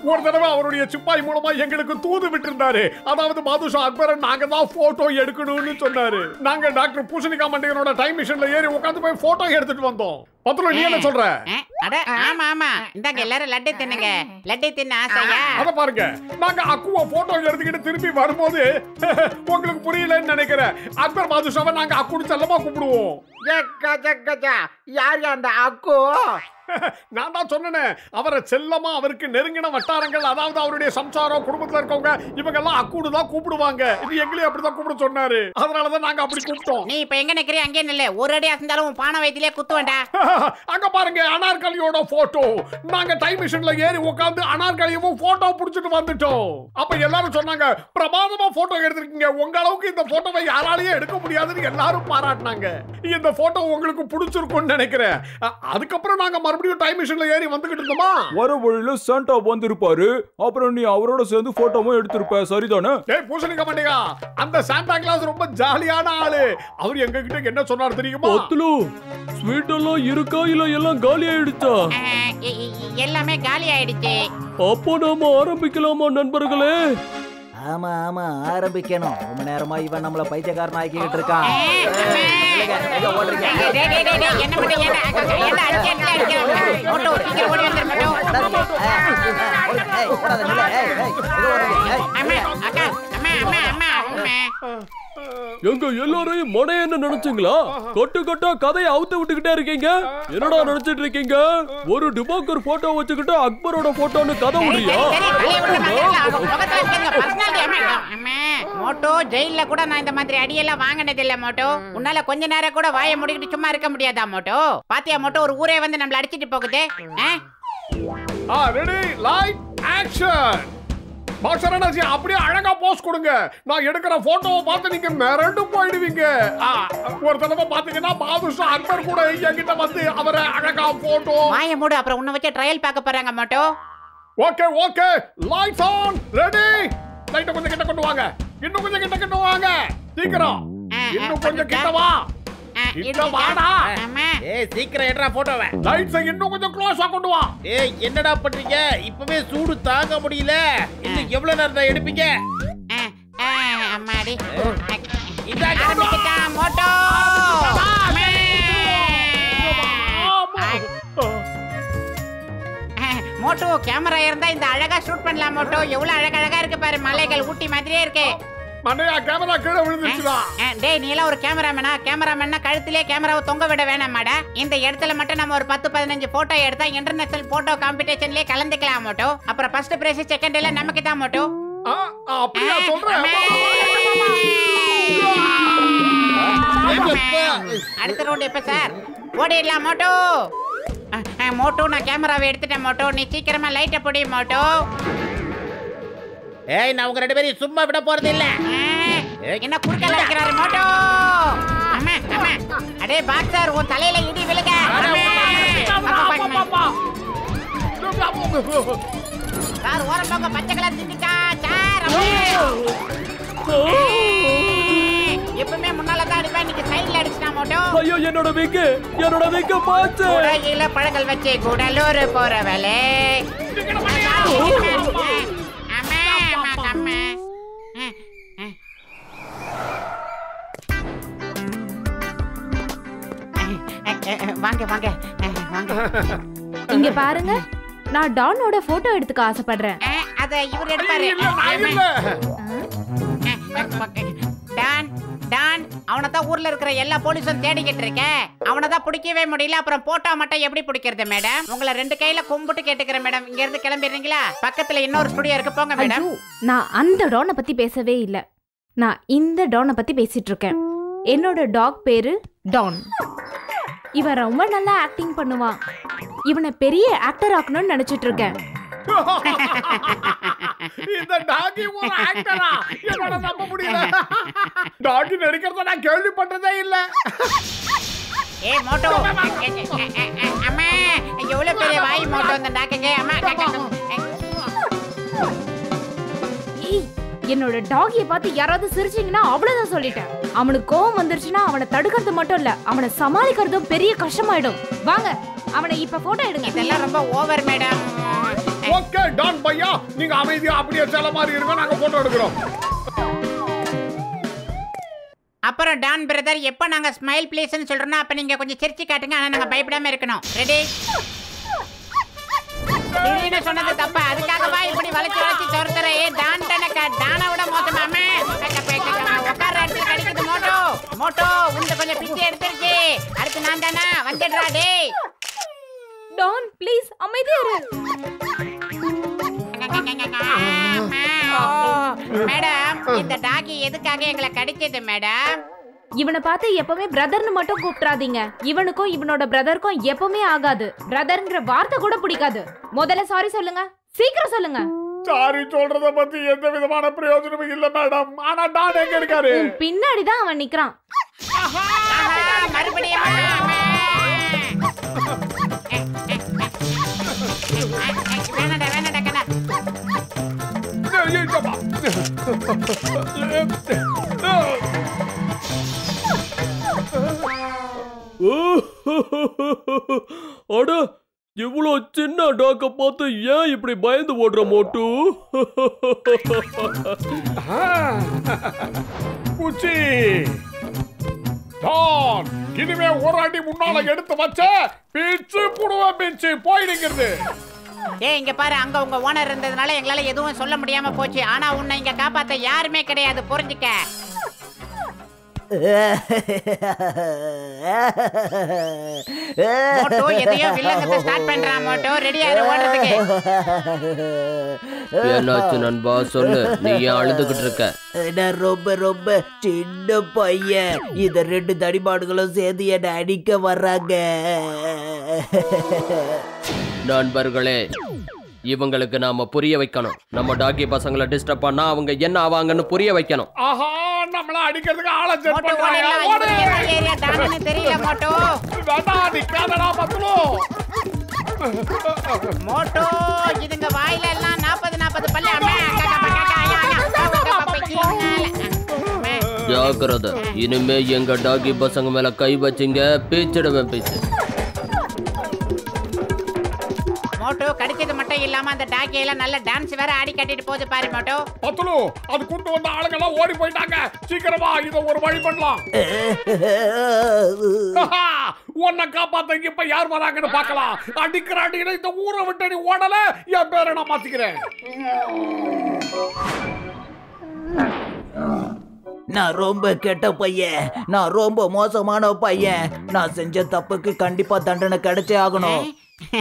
ஒரு தடவை அவருடைய சிப்பாய் மூலமா எங்களுக்கு தூது விட்டு இருந்தாரு. அதாவது பாதுஷா அக்பரை நாங்க தான் போட்டோ எடுக்கணும்னு சொன்னாரு. நாங்க டாக்டர் பூசணிக்கா மண்டையனோட டைம் மிஷின்ல ஏறி உட்கார்ந்து போய் போட்டோ எடுத்துட்டு வந்தோம். பத்லு, நீ என்ன சொல்ற? அட ஆமா ஆமா, இந்தாங்க எல்லாரும் லட்டு தின்னுங்க. லட்டு தின்ன ஆசையா? அத பாருங்க, நாங்க அக்குவ போட்டோ எடுத்துக்கிட்டு திரும்பி வரும்போது உங்களுக்கு புரியலன்னு நினைக்கிறேன். அக்பர் பாதுஷாவை நாங்க அக்குன்னு செல்லமா கூப்பிடுவோம். யார் அந்த அக்கு? நான் தான் சொன்னேனே, அவரை செல்லமா அவருக்கு நெருங்கின வட்டாரங்கள், அதாவது அவருடைய சம்சாரம், குடும்பத்துல இருக்கவங்க இவங்க எல்லாம் அக்கூடு தான் கூப்பிடுவாங்க. இது எங்களையும் அப்படிதான் கூப்பிட சொன்னாரு. அதனாலதான் நாங்க அப்படி கூப்பிட்டோம். நீ இப்ப எங்க நிக்கிறிய? அங்கே நில்லு. ஒரு அடி அசந்தாலும் பானை வயித்திலே குத்து வேண்டாம். அங்க பாருங்க அனார்கலியோட போட்டோ. நாங்க டைம் மிஷின்ல ஏறி உட்கார்ந்து அனார்கலியவும் போட்டோ புடிச்சிட்டு வந்துட்டோம். அப்ப எல்லாரும் சொன்னாங்க, பிரமாதமா போட்டோ எடுத்திருக்கீங்க, உங்க அளவுக்கு இந்த போட்டோவை யாராலையும் எடுக்க முடியாதுன்னு எல்லாரும் பாராட்டினாங்க. இந்த போட்டோ உங்களுக்கு பிடிச்சிருக்கும்னு நினைக்கிறேன். அதுக்கப்புறம் நாங்க மறுபடியும் டைம் மிஷின்ல ஏறி வந்துகிட்டு இருந்தோமா, வர வழியில சாண்டா வந்திருப்பாரு. அப்புறம் நீ அவரோட சேர்ந்து போட்டோவும் எடுத்திருப்ப, சரிதானே? டேய் பூசணிக்க மாட்டேங்க, அந்த சாண்டா கிளாஸ் ரொம்ப ஜாலியான ஆளு. அவர் எங்க கிட்ட என்ன சொன்னார் தெரியுமா? பத்லு, ஸ்வீட் எல்லாம் இருக்கா இல்ல எல்லாம் காலி ஆயிடுச்சா? எல்லாமே காலி ஆயிடுச்சு. அப்போ நாம ஆரம்பிக்கலாமா நண்பர்களே? ஆமா ஆமா ஆரம்பிக்கணும். ரொம்ப நேரமா இவன் நம்மள பைத்தியக்காரன் ஆக்கிட்டு இருக்கான். எங்க எல்லாரையும் மடையன்னு நினைச்சீங்களா? கொட்டு கொட்டா கதையை அவுத்து விட்டுக்கிட்டே இருக்கீங்க. என்னடா நினைச்சிட்டு இருக்கீங்க? ஒரு டிபாக்கர் போட்டோ வச்சுக்கிட்டு அக்பரோட போட்டோன்னு கதை முடியா? மோட்டோ ஜெயில கூட நான் இந்த மாதிரி அடியெல்லாம் வாங்கினது இல்ல மோட்டோ. உன்னால கொஞ்ச நேரம் கூட வாயை முடிக்கிட்டு சும்மா இருக்க முடியாதா மோட்டோ? பாத்தியா மோட்டோ, ஒரு ஊரே வந்து நம்மள அடிச்சிட்டு போகுது. Ready light action. பாக்ஸரனாசி அப்படியே அழகா போஸ் கொடுங்க. நான் எடுக்கிற போட்டோவை பார்த்து நீங்க மிரண்டு போயிடுவீங்க. ஒரு தடவை பாத்தீங்கன்னா பாதுஷா அக்பர் கூட என்கிட்ட வந்து அவரை அழகா போட்டோ. வாயை மூடு, அப்புறம் உன்னை வச்சு ட்ரையல் பார்க்க போறாங்க மோட்டோ. Okay okay, lights on, ready. லைட்ட கொஞ்சம் கிட்ட கொண்டு வாங்க. இன்னும் கொஞ்சம் கிட்ட கொண்டு வாங்க. சீக்கிரம் இன்னும் கொஞ்சம் கிட்ட வா. கிட்ட வாடா. ஏய் சீக்கிரம் எடுடா போட்டோவை. லைட்ஸ் இன்னும் கொஞ்சம் க்ளோஸா கொண்டு வா. ஏய் என்னடா பண்றீங்க? இப்பவே சூடு தாங்க முடியல. இன்னும் எவ்வளவு நேரம் தான் எடுப்பீங்க? அம்மாடி இந்த மோட்டோ. மோட்டோ கேமரா இருந்தா இந்த அழகா ஷூட் பண்ணலாம் மோட்டோ. எவ்வளவு அழகா இருக்கு பாரு, மலைகள் ஊட்டி மாதிரியே இருக்கு. மண்டையா கேமரா கீழே விழுந்துச்சுடா. டேய் நீ எல்லாம் ஒரு கேமராமேனா? கேமராமேனா கழுத்திலே கேமராவை தொங்க விட வேணாமாடா? இந்த இடத்துல மட்டும் நம்ம ஒரு 10-15 போட்டோ எடுத்தா இன்டர்நேஷனல் போட்டோ காம்படிஷன்லயே கலந்துக்கலாம் மோட்டோ. அப்புறம் ஃபர்ஸ்ட் பிரைஸ் செகண்ட் எல்லாம் நமக்கு தான் மோட்டோ. அப்படியே சொல்றேன். அடுத்த ரவுண்ட் எப்ப சார்? ஓடிடலாம் மோட்டோ. மோட்டோ நான் கேமராவை எடுத்துட்டேன் மோட்டோ. நீ சீக்கிரமா லைட்ட போடி மோட்டோ. ஏய் நான் உங்க ரெண்டு பேரையும் சும்மா விட போறது இல்ல. என்ன குறுக்கல வைக்கிறாரு மோட்டோ? அம்மா அம்மா, அடே பாக்ஸர் உன் தலையில இடி விழுக. சார் ஓரம் போங்க, பச்சை கலர் திண்டிக்கா சார். எப்பவுமே முன்னால தான் அடிப்பேன், இன்னைக்கு சைடுல அடிச்சிட்டா மோட்டோ. ஐயோ என்னோட விக்கு போச்சு. குடையில பழங்கள் வச்சு குடலூர் போறவளே. வாங்க வாங்க வாங்க. இங்க பாருங்க, நான் டானோட போட்டோ எடுத்துக்க ஆசைப்படுறேன். அத இவர் எடுப்பாரு. டான் டான் அவனதான் ஊர்ல இருக்கிற எல்லா போலீஸும் தேடிக்கிட்டு இருக்கேன். அவனதான் பிடிக்கவே முடியல. அப்புறம் போட்டோ மட்டும் எப்படி பிடிக்கிறது மேடம்? உங்களை 2 கையில கும்பிட்டு கேட்டுக்கிறேன் மேடம். இங்க இருந்து கிளம்பிடுறீங்களா? பக்கத்துல இன்னொரு ஸ்டுடியோ இருக்கு, போங்க மேடம். நான் அந்த டானை பத்தி பேசவே இல்ல. நான் இந்த டானை பத்தி பேசிட்டு இருக்கேன். என்னோட டாக் பேரு டான். இவன் ரொம்ப நல்லா ஆக்டிங் பண்ணுவான். இவனை பெரிய ஆக்டர் ஆக்கணும்னு நினைச்சிட்டு இருக்கேன். இந்த டாகி ஒரு ஆக்டரா? என்னால நம்ப முடியல. டாகி நடிக்கிறத நான் கேள்விப்பட்டதே இல்ல. ஏய் மோட்டோ, அம்மா எவ்வளவு பெரிய வாய் மோட்டோ இந்த டாக்குக்கு. அம்மா என்னோட டாகியை பார்த்து யாராவது சிரிச்சீங்கன்னா அவ்வளவுதான் சொல்லிட்டேன். அவனுக்கு கோவம் வந்துருச்சுன்னா அவனை தடுக்கிறது மட்டும் இல்ல, அவனை சமாளிக்கிறதும் பெரிய கஷ்டமாயிடும். வாங்க அவனை இப்ப போட்டோ எடுங்க. இதெல்லாம் ரொம்ப ஓவர் மேடம். ஓகே டான் பையா, நீங்க அமைதியா அப்படியே செல்ல மாதிரி இருங்க, நாங்க போட்டோ எடுக்கிறோம். அப்புறம் டான் பிரதர், எப்ப நாங்க ஸ்மைல் ப்ளீஸ்னு சொல்றோம்னா அப்ப நீங்க கொஞ்சம் சிரிச்சு காட்டுங்க. ஆனா நாங்க பயப்படாம இருக்கணும். ரெடி? நீங்க சொன்னது தப்பு, அதுக்காகவா இப்படி வளைச்சு துரத்துற? ஏ டான் டனக்கா, டானை விட மோசமாமே உட்கார இடத்துல கிடைக்குது மோட்டோ. மோட்டோ உங்க கொஞ்சம் பிச்சை எடுத்துருச்சு. அடுத்து நான் தானே வந்துடுறா. டேய் டான் ப்ளீஸ் அமைதியா இரு. மேடம், இந்த டாகி எதுக்காக எங்களை கடிச்சது மேடம்? இவனை பார்த்து எப்பவுமே பிரதர்னு மட்டும் கூப்பிடாதீங்க. இவனுக்கும் இவனோட பிரதருக்கும் எப்பவுமே ஆகாது. பிரதர்ங்கிற வார்த்தை கூட பிடிக்காது. முதல்ல சாரி சொல்லுங்க, சீக்கிரம் சொல்லுங்க. சாரி சொல்றத பத்தி எந்த விதமான பிரயோஜனமும் இல்ல மேடம். ஆனா டான் எங்க இருக்காரு? பின்னாடிதான் அவன் நிக்கிறான். மறுபடியும் வேணாடா வேணாடா கண்ணா. அட, இவ்வளோ சின்ன டாக்க பார்த்து ஏன் இப்படி பயந்து ஓடுற மோட்டு? பூச்சி டான், இனிமே ஒரு அடி முன்னால எடுத்து வச்ச பிச்சு புடுவ பிச்சு போயிடுங்கிறது. ஏய், இங்க பாரு, அங்க உங்க ஓனர் இருந்ததுனால எங்களால எதுவும் சொல்ல முடியாம போச்சு. ஆனா உன்னை இங்க காப்பாத்த யாருமே கிடையாது, புரிஞ்சுக்க. மோட்டோ எதையோ வில்லங்கத்தை ஸ்டார்ட் பண்றான். மோட்டோ ரெடியா இரு ஓடுறதுக்கு. என்னாச்சு நண்பா, சொல்லு. நீ ஏன் அழுதுகிட்டு இருக்க? நான் ரொம்ப ரொம்ப சின்ன பையன். இத 2 தடிமாடுகளும் சேர்ந்து என்ன அடிக்க வர்றாங்க. நண்பர்களே, இவங்களுக்கு நாம புரிய வைக்கணும். நம்ம டாகி பசங்களை டிஸ்டர்ப் பண்ணா அவங்க என்ன ஆவாங்கன்னு புரிய வைக்கணும். ஆஹா, நம்மள அடிக்கிறதுக்கு ஆள செட் மோட்டோ பண்றாங்க. ஓடு, ஏரியா டான்னு தெரியல மோட்டோ. வேண்டா, நிக்காதடா பத்துலோ. மோட்டோ, இதுங்க வாயில எல்லாம் 40 பல்லு. ஜாக்கிரதை, இனிமே எங்க டாகி பசங்க மேல கை வச்சிங்க பேச்சிடுவேன் பேச்சு. மோட்டோ கடிச்சது மட்டும் இல்லாம அந்த டாகி எல்லாம் நல்ல டான்ஸ் வேற ஆடி கட்டிட்டு போகுது பாரு மோட்டோ. பத்துலு, அது கூட்டு வந்த ஆளுங்க எல்லாம் ஓடி போயிட்டாங்க. சீக்கிரமா இத ஒரு வழி பண்ணலாம். உன்னை காப்பாத்த இப்ப யார் வராங்கன்னு பாக்கலாம். அடிக்கிற அடியில இந்த ஊரை விட்டு நீ ஓடல, என் பேரை நான் மாத்திக்கிறேன். நான் ரொம்ப கெட்ட பையன். நான் ரொம்ப மோசமான பையன். நான் செஞ்ச தப்புக்கு கண்டிப்பா தண்டனை கிடைச்சே ஆகணும்.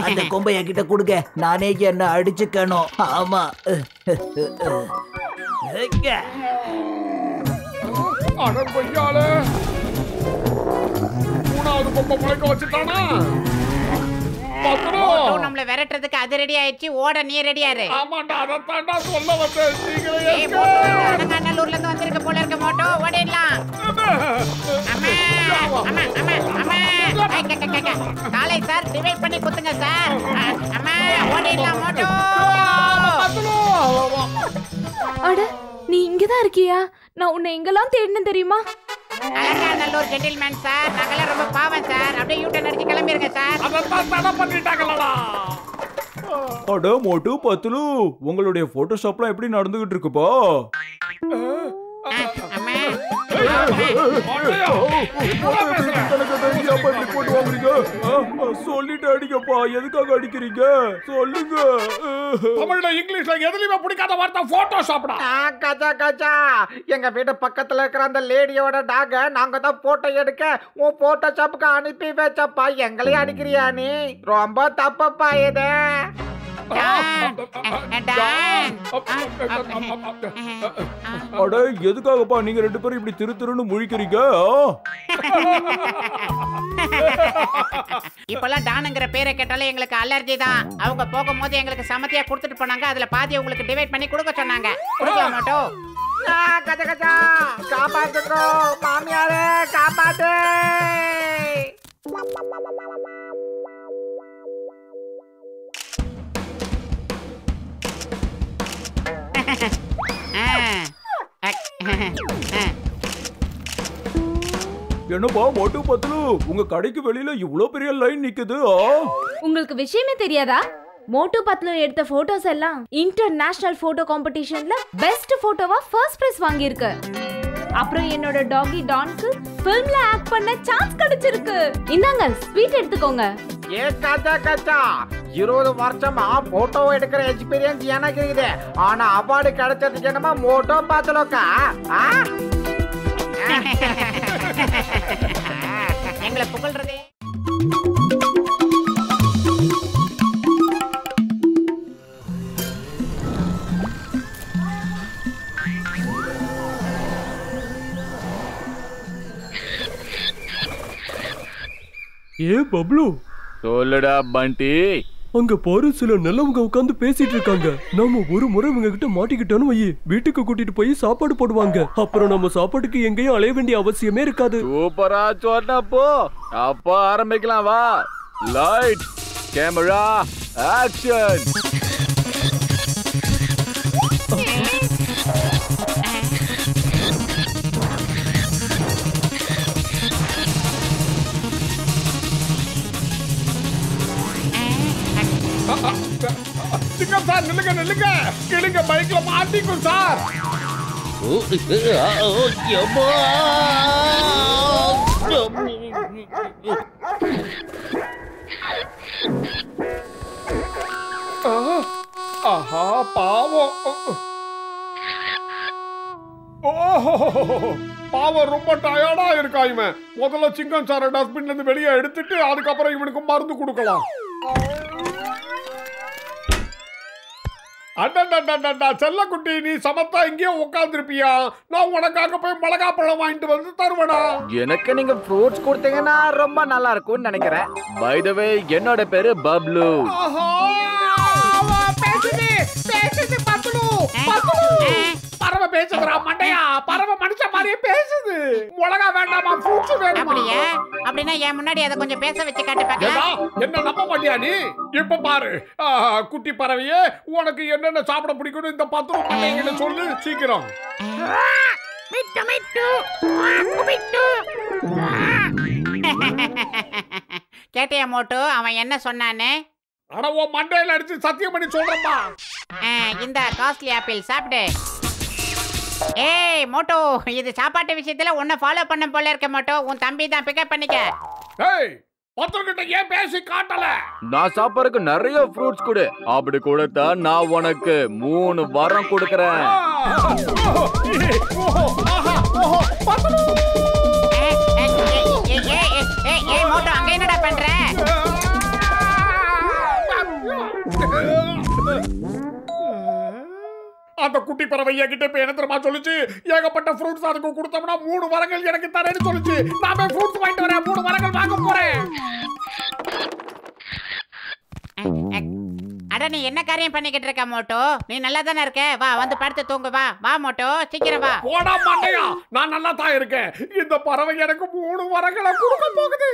அந்த கொம்பை என்கிட்ட கொடுங்க, நானே என்ன அடிச்சுக்கணும். ஆமா. அடம்பையால 3வது கொம்பை முளைக்க வச்சுட்டானா? மோட்டோ நம்மள விரட்டுறதுக்கு அது ரெடி ஆயிடுச்சு. ஓட நீ ரெடியா இரு. ஆமாடா, அதத்தான்டா சொல்ல வந்தேன். சீக்கிரம் ஏய் மோட்டோ, அனங்கநல்லூர்ல இருந்து வந்திருக்க போல இருக்க. மோட்டோ ஓடிடலாம். அம்மா அம்மா அம்மா அம்மா, காலை சார் டிவைட் பண்ணி குத்துங்க சார். அம்மா ஓடிடலாம் மோட்டோ. அட, நீ இங்கதான் இருக்கியா? நான் உன்னை எங்கெல்லாம் தேடினேன் தெரியுமா? அலங்காநல்லூர் ஜென்டில்மேன் சார், நாங்கெல்லாம் ரொம்ப பாவம் சார். அப்படியே யூட்டன் அடிச்சு கிளம்பிருங்க சார். அதத்தான் தடை பண்ணிட்டாங்களா? அட மோட்டு பத்துலு, உங்களுடைய போட்டோஷாப்லாம் எப்படி நடந்துகிட்டு இருக்குப்பா? சொல்லிட்டு அடிக்கப்பா. எதுக்காக அடிக்கிறீங்க சொல்லுங்க. தமிழ்ல இங்கிலீஷ்ல எதுலயுமே பிடிக்காத வார்த்தை போட்டோஷாப்டா. கச்சா கச்சா, எங்க வீட்டு பக்கத்துல இருக்கிற அந்த லேடியோட டாக நாங்க தான் போட்டோ எடுக்க உன் போட்டோ ஷாப்புக்கு அனுப்பி வச்சப்பா. எங்களையும் அடிக்கிறியா நீ? ரொம்ப தப்பப்பா இது. அட, எதுக்காகப்பா நீங்க 2 பேரும் இப்படி திருன்னு முழிக்கிறீங்க? இப்பெல்லாம் டானுங்கிற பேரை கேட்டாலே எங்களுக்கு அலர்ஜி தான். அவங்க போகும்போது எங்களுக்கு சமத்தியா கொடுத்துட்டு போனாங்க. அதுல பாதி உங்களுக்கு டிவைட் பண்ணி கொடுக்க சொன்னாங்க. கொடுக்கலாம் மோட்டோ. கச்சா கச்சா, காப்பாத்துக்கோ மாமியாரே, காப்பாத்து. என்னப்பா மோட்டு பத்துலு, உங்க கடைக்கு வெளியில இவ்ளோ பெரிய லைன் நிக்குது? உங்களுக்கு விஷயமே தெரியாதா? மோட்டு பத்லு எடுத்த போட்டோஸ் எல்லாம் இன்டர்நேஷனல் போட்டோ காம்படிஷன்ல பெஸ்ட் போட்டோவா ஃபர்ஸ்ட் பிரைஸ் வாங்கி இருக்கு. அப்புறம் என்னோட டாகி டான்க்கு ஃபிலிம்ல ஆக்ட் பண்ண சான்ஸ் கிடைச்சிருக்கு. இந்தாங்க ஸ்வீட் எடுத்துக்கோங்க. ஏ கச்சா கச்சா, 20 வருஷமா போட்டோ எடுக்கிற எக்ஸ்பீரியன்ஸ் எனக்கு இருக்குது. ஆனா அவார்டு கிடைச்சதுக்கு என்னமா மோட்டோ பத்லுக்கா? எங்களை புகழ்றதே ஏ பப்ளு, சொல்லுடா பண்டி. அங்க பாரு, சில நல்லவங்க உட்கார்ந்து பேசிட்டு இருக்காங்க. நாம ஒரு முறை இவங்க கிட்ட மாட்டிக்கிட்டோன்னு வை, வீட்டுக்கு கூட்டிட்டு போய் சாப்பாடு போடுவாங்க. அப்புறம் நம்ம சாப்பாட்டுக்கு எங்கேயும் அலைய வேண்டிய அவசியமே இருக்காது. சூப்பரா சொன்னப்போ அப்ப ஆரம்பிக்கலாம் வா. Light, camera, action. சிங்கம் சார், நில்லுங்க நில்லுங்க, கிடுங்க பைக்ல மாட்டிக்கும் சார். ஆஹா பாவம். பாவம், ரொம்ப டயர்டா இருக்கா இவன். முதல்ல சிங்கம் சார டஸ்ட்பின்ல இருந்து வெளியே எடுத்துட்டு அதுக்கப்புறம் இவனுக்கு மருந்து கொடுக்கலாம். செல்லக்குட்டி, நீ சமத்தா இங்கே உட்கார்ந்துருப்பியா? நான் உனக்காக போய் மிளகா பழம் வாங்கிட்டு வந்து தருவடா. எனக்கு நீங்க ஃப்ரூட்ஸ் கொடுத்தீங்கன்னா ரொம்ப நல்லா இருக்கும்னு நினைக்கிறேன். பை தி வே, என்னோட பேரு பப்ளு. பறவை பேசுதுடா மண்டையா, பறவை மனுஷ மாதிரியே பேசுது. மிளகா வேண்டாமா, ஃப்ரூட்ஸ் வேணுமா? அப்படின்னா என் முன்னாடி அதை கொஞ்சம் பேச வச்சு காட்டு பார்க்கலாம். என்ன நம்ப மாட்டியா நீ? இப்ப பாரு, குட்டி பறவையே, உனக்கு என்னென்ன சாப்பிட பிடிக்கும் இந்த 10 ரூபாய்க்கு சொல்லு சீக்கிரம். கேட்டியா மோட்டு, அவன் என்ன சொன்னானே? அட, உன் மண்டையில அடிச்சு சத்தியம் பண்ணி சொல்றேன்பா. இந்த காஸ்ட்லி ஆப்பிள் சாப்பிடு. ஏய் மோட்டோ, இது சாப்பாட்டு விஷயத்துல உன்னை ஃபாலோ பண்ண போல இருக்க மோட்டோ. உன் தம்பி தான் பிக்கப் பண்ணிக்க. ஏய், பத்தர்கிட்ட ஏன் பேசி காட்டல? நான் சாப்பிடறதுக்கு நிறைய ஃப்ரூட்ஸ் கொடு. அப்படி கொடுத்தா நான் உனக்கு 3 வரம் கொடுக்கறேன். ஏய் மோட்டோ, அங்க என்னடா பண்ற? அந்த குட்டி பறவை என்கிட்ட இப்ப என்ன தெரியுமா சொல்லுச்சு? ஏகப்பட்ட ஃப்ரூட்ஸ் அதுக்கு கொடுத்தோம்னா 3 வரங்கள் எனக்கு தரேன்னு சொல்லுச்சு. நான் போய் ஃப்ரூட்ஸ் வாங்கிட்டு வரேன், 3 வரங்கள் வாங்க போறேன். அட, நீ என்ன காரியம் பண்ணிக்கிட்டு இருக்க மோட்டோ? நீ நல்லா தானே இருக்க? வா, வந்து படுத்து தூங்கு. வா வா மோட்டோ, சீக்கிரம் வா. போடா மண்டையா, நான் நல்லா தான் இருக்கேன். இந்த பறவை எனக்கு 3 வரங்களை கொடுக்க போகுது.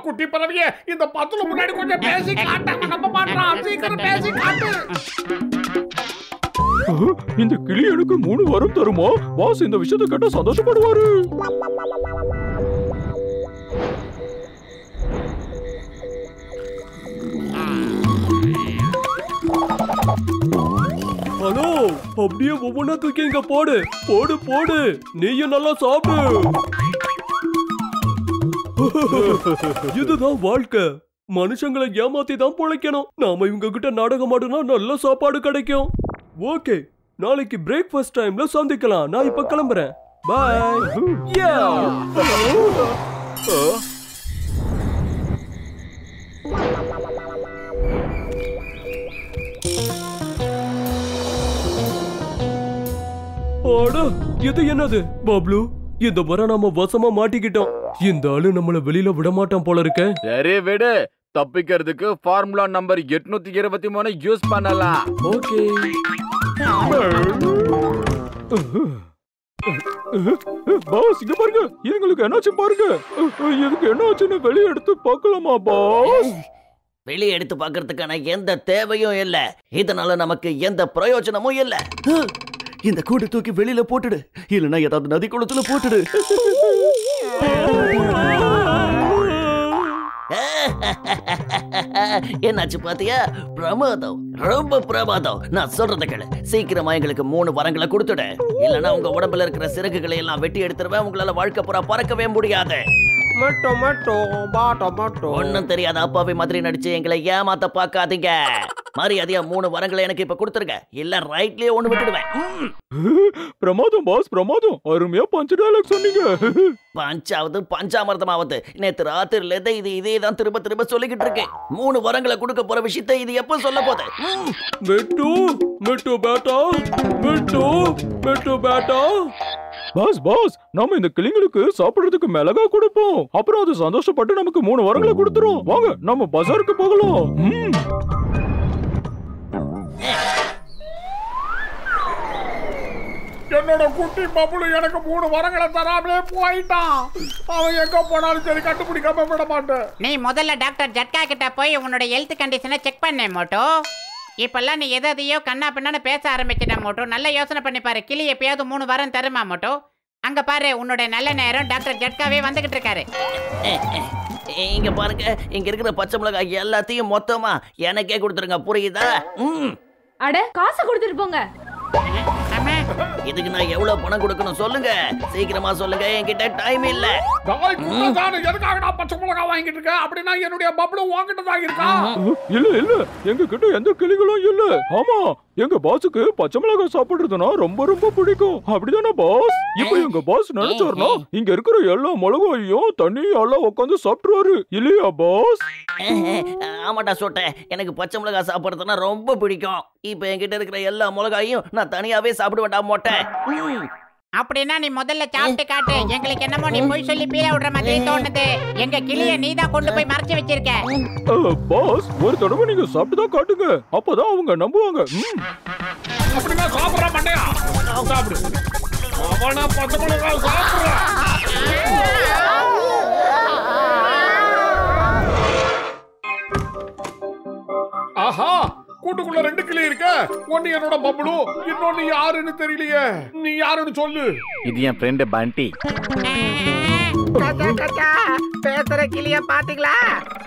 குட்டி பறவையே, இந்த 10 முன்னாடி கொஞ்சம் பேசி காட்டாம நம்ப மாட்டான். சீக்கிரம் பேசி காட்டு. இந்த கிளி எனக்கு 3 வரம் தருமா? பாஸ் இந்த விஷயத்தை கேட்டா சந்தோஷப்படுவாரு. ஹலோ, அப்படியே ஒவ்வொன்னா தூக்கி இங்க போடு போடு போடு. நீயும் நல்லா சாப்பிடு. இதுதான் வாழ்க்கை. மனுஷங்களை ஏமாத்தி தான் பொழைக்கணும். நாம இவங்க கிட்ட நாடகம் ஆடுனா நல்ல சாப்பாடு கிடைக்கும். ஓகே, நாளைக்கு பிரேக்ஃபாஸ்ட் டைம்ல சந்திக்கலாம். நான் இப்ப கிளம்புறேன். பாய். இது என்னது பப்ளு? இந்த முறை நாம வசமா மாட்டிக்கிட்டோம். இந்த ஆளு நம்மள வெளியில விட மாட்டான் போல இருக்க. சரி விடு, தப்பிக்கிறதுக்கு ஃபார்முலா நம்பர் 823 யூஸ் பண்ணலாம். ஓகே. பாஸ் இங்க பாருங்க, இதுங்களுக்கு என்னாச்சு பாருங்க. இதுக்கு என்னாச்சுன்னு வெளியே எடுத்து பார்க்கலாமா பாஸ்? வெளியே எடுத்து பார்க்கறதுக்கான எந்த தேவையும் இல்ல. இதனால நமக்கு எந்த பிரயோஜனமும் இல்ல. இந்த கூடு தூக்கி வெளியில போட்டுடு, இல்லைன்னா ஏதாவது நதி குளத்துல போட்டுடு. என்னாச்சு பாத்தியா? பிரமாதம், ரொம்ப பிரமாதம். நான் சொல்றத கேளு, சீக்கிரமா எங்களுக்கு 3 வரங்களை கொடுத்துடு, இல்லைன்னா உங்க உடம்புல இருக்கிற சிறகுகளை எல்லாம் வெட்டி எடுத்துருவேன். உங்களால வாழ்க்கை பூரா பறக்கவே முடியாது. ஒன்னும் தெரியாத அப்பாவி மாதிரி நடிச்சு எங்களை ஏமாத்த பார்க்காதீங்க. மரியாதையா 3 வரங்களை எனக்கு இப்ப கொடுத்துருங்க, இல்ல ரைட்லயே 1 விட்டுடுவேன். பிரமாதம் பாஸ், பிரமாதம். அருமையா பஞ்ச் டயலாக் சொன்னீங்க. பஞ்சாவது பஞ்சாமிர்தமாவது. நேத்து ராத்திரில இருந்து இதே தான் திரும்ப திரும்ப சொல்லிக்கிட்டு இருக்கேன். 3 வரங்களை கொடுக்க போற விஷயத்தை இது எப்ப சொல்ல போகுது? மிட்டு மிட்டு பேட்டா, மிட்டு மிட்டு பேட்டா. பாஸ் நாம இந்த கிளிங்களுக்கு சாப்பிடுறதுக்கு மிளகா கொடுப்போம். அப்புறம் அது சந்தோஷப்பட்டு நமக்கு 3 வரங்களை கொடுத்துரும். வாங்க நம்ம பஜாருக்கு போகலாம். என்னோட குட்டி பப்புளு எனக்கு 3 வரங்களை தராமலே போயிட்டான். அவன் எங்க போனாலும் சரி கண்டுபிடிக்காம விட மாட்டேன். நீ முதல்ல டாக்டர் ஜட்கா கிட்ட போய் உன்னோட ஹெல்த் கண்டிஷனை செக் பண்ண மோட்டோ. இப்பெல்லாம் நீ எதையோ கண்ணா பின்னான்னு பேச ஆரம்பிச்சிட்ட மோட்டோ. நல்ல யோசனை பண்ணி பாரு, கிளி எப்பயாவது 3 வாரம் தருமா மோட்டோ? அங்க பாரு, உன்னோட நல்ல நேரம் டாக்டர் ஜட்காவே வந்துகிட்டு இருக்காரு. இங்க பாருங்க, இங்க இருக்கிற பச்சை மிளகாய் எல்லாத்தையும் மொத்தமா எனக்கே கொடுத்துருங்க, புரியுதா? அட காசு கொடுத்துட்டு போங்க. இதுக்கு நான் எவ்வளவு பணம் கொடுக்கணும் சொல்லுங்க, சீக்கிரமா சொல்லுங்க, என்கிட்ட டைம் இல்ல. எதுக்காக நான் பச்சை மிளகா வாங்கிட்டு இருக்கேன்? அப்படின்னா என்னுடைய பப்புளு உன்கிட்ட தான் இருக்கா? இல்ல எங்க கிட்ட எந்த கிளிகளும் இல்ல. ஆமா, எங்க பாஸுக்கு பச்சை மிளகாய் சாப்பிடுறதுனா ரொம்ப ரொம்ப பிடிக்கும். அப்படிதானே பாஸ்? இப்போ எங்க பாஸ் நினைச்சாருனா இங்க இருக்கிற எல்லா மிளகாயும் தண்ணியெல்லாம் உட்காந்து சாப்பிட்டுருவாரு இல்லையா பாஸ்? ஆமாட்டா சொட்டேன், எனக்கு பச்சை மிளகாய் சாப்பிடுறதுனா ரொம்ப பிடிக்கும். இப்ப என்கிட்ட இருக்கிற எல்லா மிளகாயும் நான் தனியாவே சாப்பிடுவேன்டா மொட்டை. அப்படின்னா நீ முதல்ல சாப்பிட்டு காட்டு. எங்களுக்கு என்னமோ நீ போய் சொல்லி பீல விடுற மாதிரி தோணுது. எங்க கிளிய நீ தான் கொண்டு போய் மறைச்சு வச்சிருக்க. பாஸ், ஒரு தடவை நீங்க சாப்பிட்டு தான் காட்டுங்க, அப்பதான் அவங்க நம்புவாங்க. அப்படின்னா சாப்பிடுற மண்டையா சாப்பிடு. அவனா பச்சை மிளகா சாப்பிடுற. ஆஹா, கூட்டுக்குள்ள 2 கிளி இருக்க. ஒன்னு என்னோட பப்புளு, இன்னொன்னு யாருன்னு தெரியலையே. நீ யாருன்னு சொல்லு. இது என் ஃப்ரெண்ட் பண்டி. பேசுற கிளிய பாத்தீங்களா?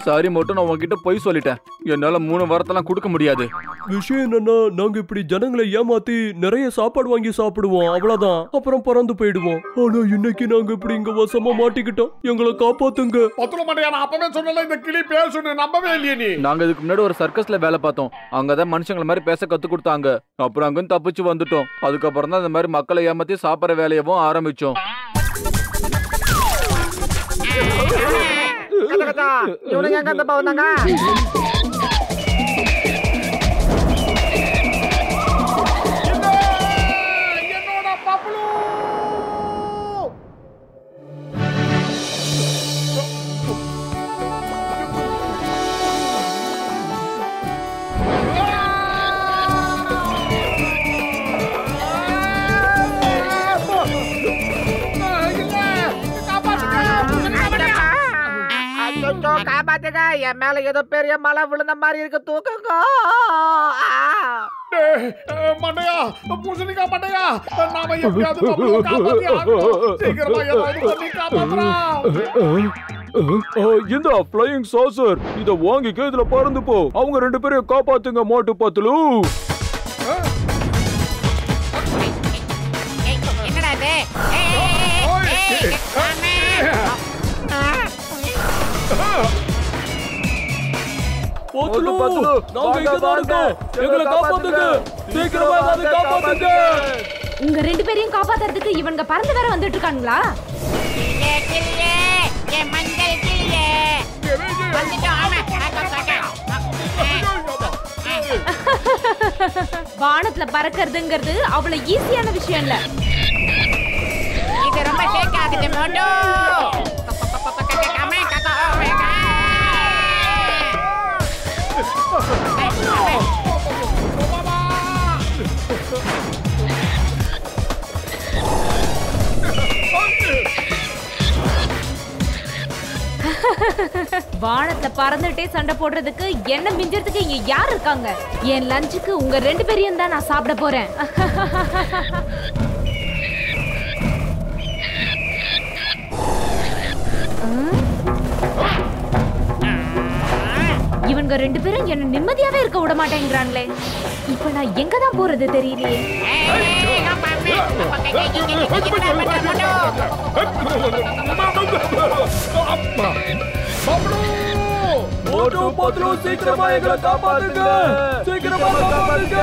சாரி மோட்டோ, நான் உன்கிட்ட போய் சொல்லிட்டேன். என்னால 3 வாரத்தெல்லாம் கொடுக்க முடியாது. விஷயம் என்னன்னா, நாங்க இப்படி ஜனங்களை ஏமாத்தி நிறைய சாப்பாடு வாங்கி சாப்பிடுவோம், அவ்வளவுதான். அப்புறம் பறந்து போயிடுவோம். ஆனா இன்னைக்கு நாங்க இப்படி இங்க வசமா மாட்டிக்கிட்டோம். எங்களை காப்பாத்துங்க. பத்துல மாட்டியா? நான் அப்பவே சொன்னல இந்த கிளி பேசுன்னு, நம்பவே இல்லையே நீ. நாங்க இதுக்கு முன்னாடி ஒரு சர்க்கஸ்ல வேலை பார்த்தோம். அங்கதான் மனுஷங்களை மாதிரி பேச கத்து கொடுத்தாங்க. அப்புறம் அங்க தப்பிச்சு வந்துட்டோம். அதுக்கப்புறம் தான் இந்த மாதிரி மக்களை ஏமாத்தி சாப்பிடுற வேலையவும் ஆரம்பிச்சோம். இவனுங்க எங்க இருந்து வந்தாங்க? என்னோட பப்புளு. காப்பாத்துங்க, என் மேல ஏதோ பெரிய மழை விழுந்த மாதிரி இருக்கு, தூக்குங்க. மண்டையா, பூசணிக்கா மண்டையா, நாம எப்படியாவது பப்புளுவை காப்பாத்தி ஆகணும். சீக்கிரமா ஏதாவது பண்ணி காப்பாத்துறா. இந்த ஃப்ளையிங் சாசர் இத வாங்கிக்க, இதுல பறந்து போ. அவங்க 2 பேரையும் காப்பாத்துங்க மோட்டு பத்துலு. என்னடா இது? உங்க 2 பேரையும் காப்பாத்துறதுக்கு இவங்க பறந்து வேற வந்துட்டு இருக்காங்களா? வானத்துல பறக்கிறதுங்கிறது அவ்வளவு ஈஸியான விஷயம் இல்ல. இது ரொம்ப ஷேக் ஆகுது மோட்டோ. வானத்துல பறந்துட்டே சண்டை போடுறதுக்கு என்ன மிஞ்சறதுக்கு இங்க யார் இருக்காங்க? என் லஞ்சுக்கு உங்க 2 பேரையும் தான் நான் சாப்பிட போறேன். இவங்க 2 பேரும் என்ன நிம்மதியாவே இருக்க விட மாட்டேங்கிறாங்களே. இப்ப நான் எங்க தான் போறது தெரியலையே. மோட்டு பத்துலு, சீக்கிரமா எங்களை காப்பாத்துங்க. சீக்கிரமா காப்பாத்துங்க.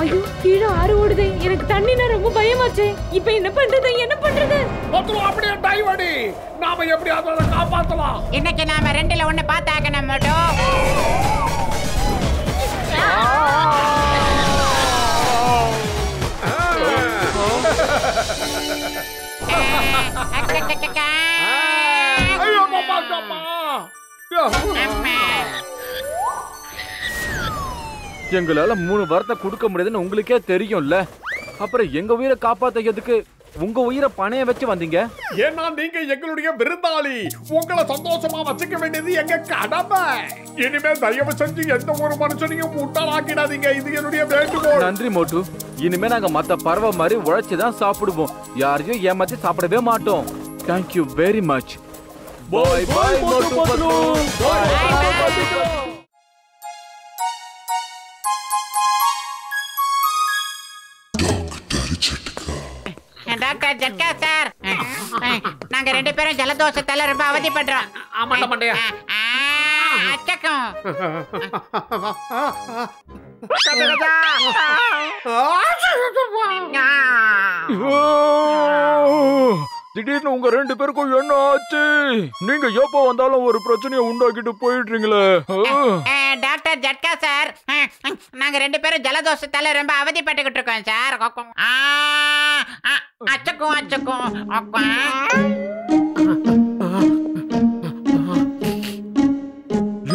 ஐயோ, கீழே ஆறு ஓடுது. எனக்கு தண்ணினா ரொம்ப பயமாச்சு. இப்ப என்ன பண்றது? பத்துலு அப்படியே டைவ் அடி. நாம எப்படியாவது அதை காப்பாத்தலாம். இன்னைக்கு நாம 2ல 1 பார்த்தாகணும் மோட்டோ. ஐயோ மாமா அம்மா. எங்களால 3 வாரத்தை கொடுக்க முடியாதுன்னு உங்களுக்கே தெரியும்ல. அப்புறம் எங்க உயிரை காப்பாத்துறதுக்கு உங்க உயிரை பணைய வச்சு வந்தீங்க. ஏன்னா நீங்க எங்களுடைய விருந்தாளி. உங்களை சந்தோஷமா வச்சுக்க வேண்டியது எங்க கடமை. இனிமே தயவு செஞ்சு எந்த ஒரு மனுஷனையும் முட்டாளாக்கிடாதீங்க. இது என்னுடைய வேண்டுகோள். நன்றி மோட்டு. இனிமே நாங்க மத்த பறவை மாதிரி உழைச்சுதான் சாப்பிடுவோம். யாரையும் ஏமாத்தி சாப்பிடவே மாட்டோம். Thank you very much. Bye bye Motu Patlu. Doctor Jhatka sir, நாங்க 2 பேரும் ஜலதோஷத்தால ரொம்ப அவதிப்படுறோம். ஆமாண்டா மண்டையா. அச்சக்கம். திடீர்னு உங்க 2 பேருக்கும் என்ன ஆச்சு? நீங்க எப்போ வந்தாலும் ஒரு பிரச்சனையை உண்டாக்கிட்டு போயிடுறீங்களே. டாக்டர் ஜட்கா சார், நாங்க 2 பேரும் ஜலதோஷத்தால ரொம்ப அவதிப்பட்டுக்கிட்டு இருக்கோம் சார். அச்சக்கும் அச்சக்கும்.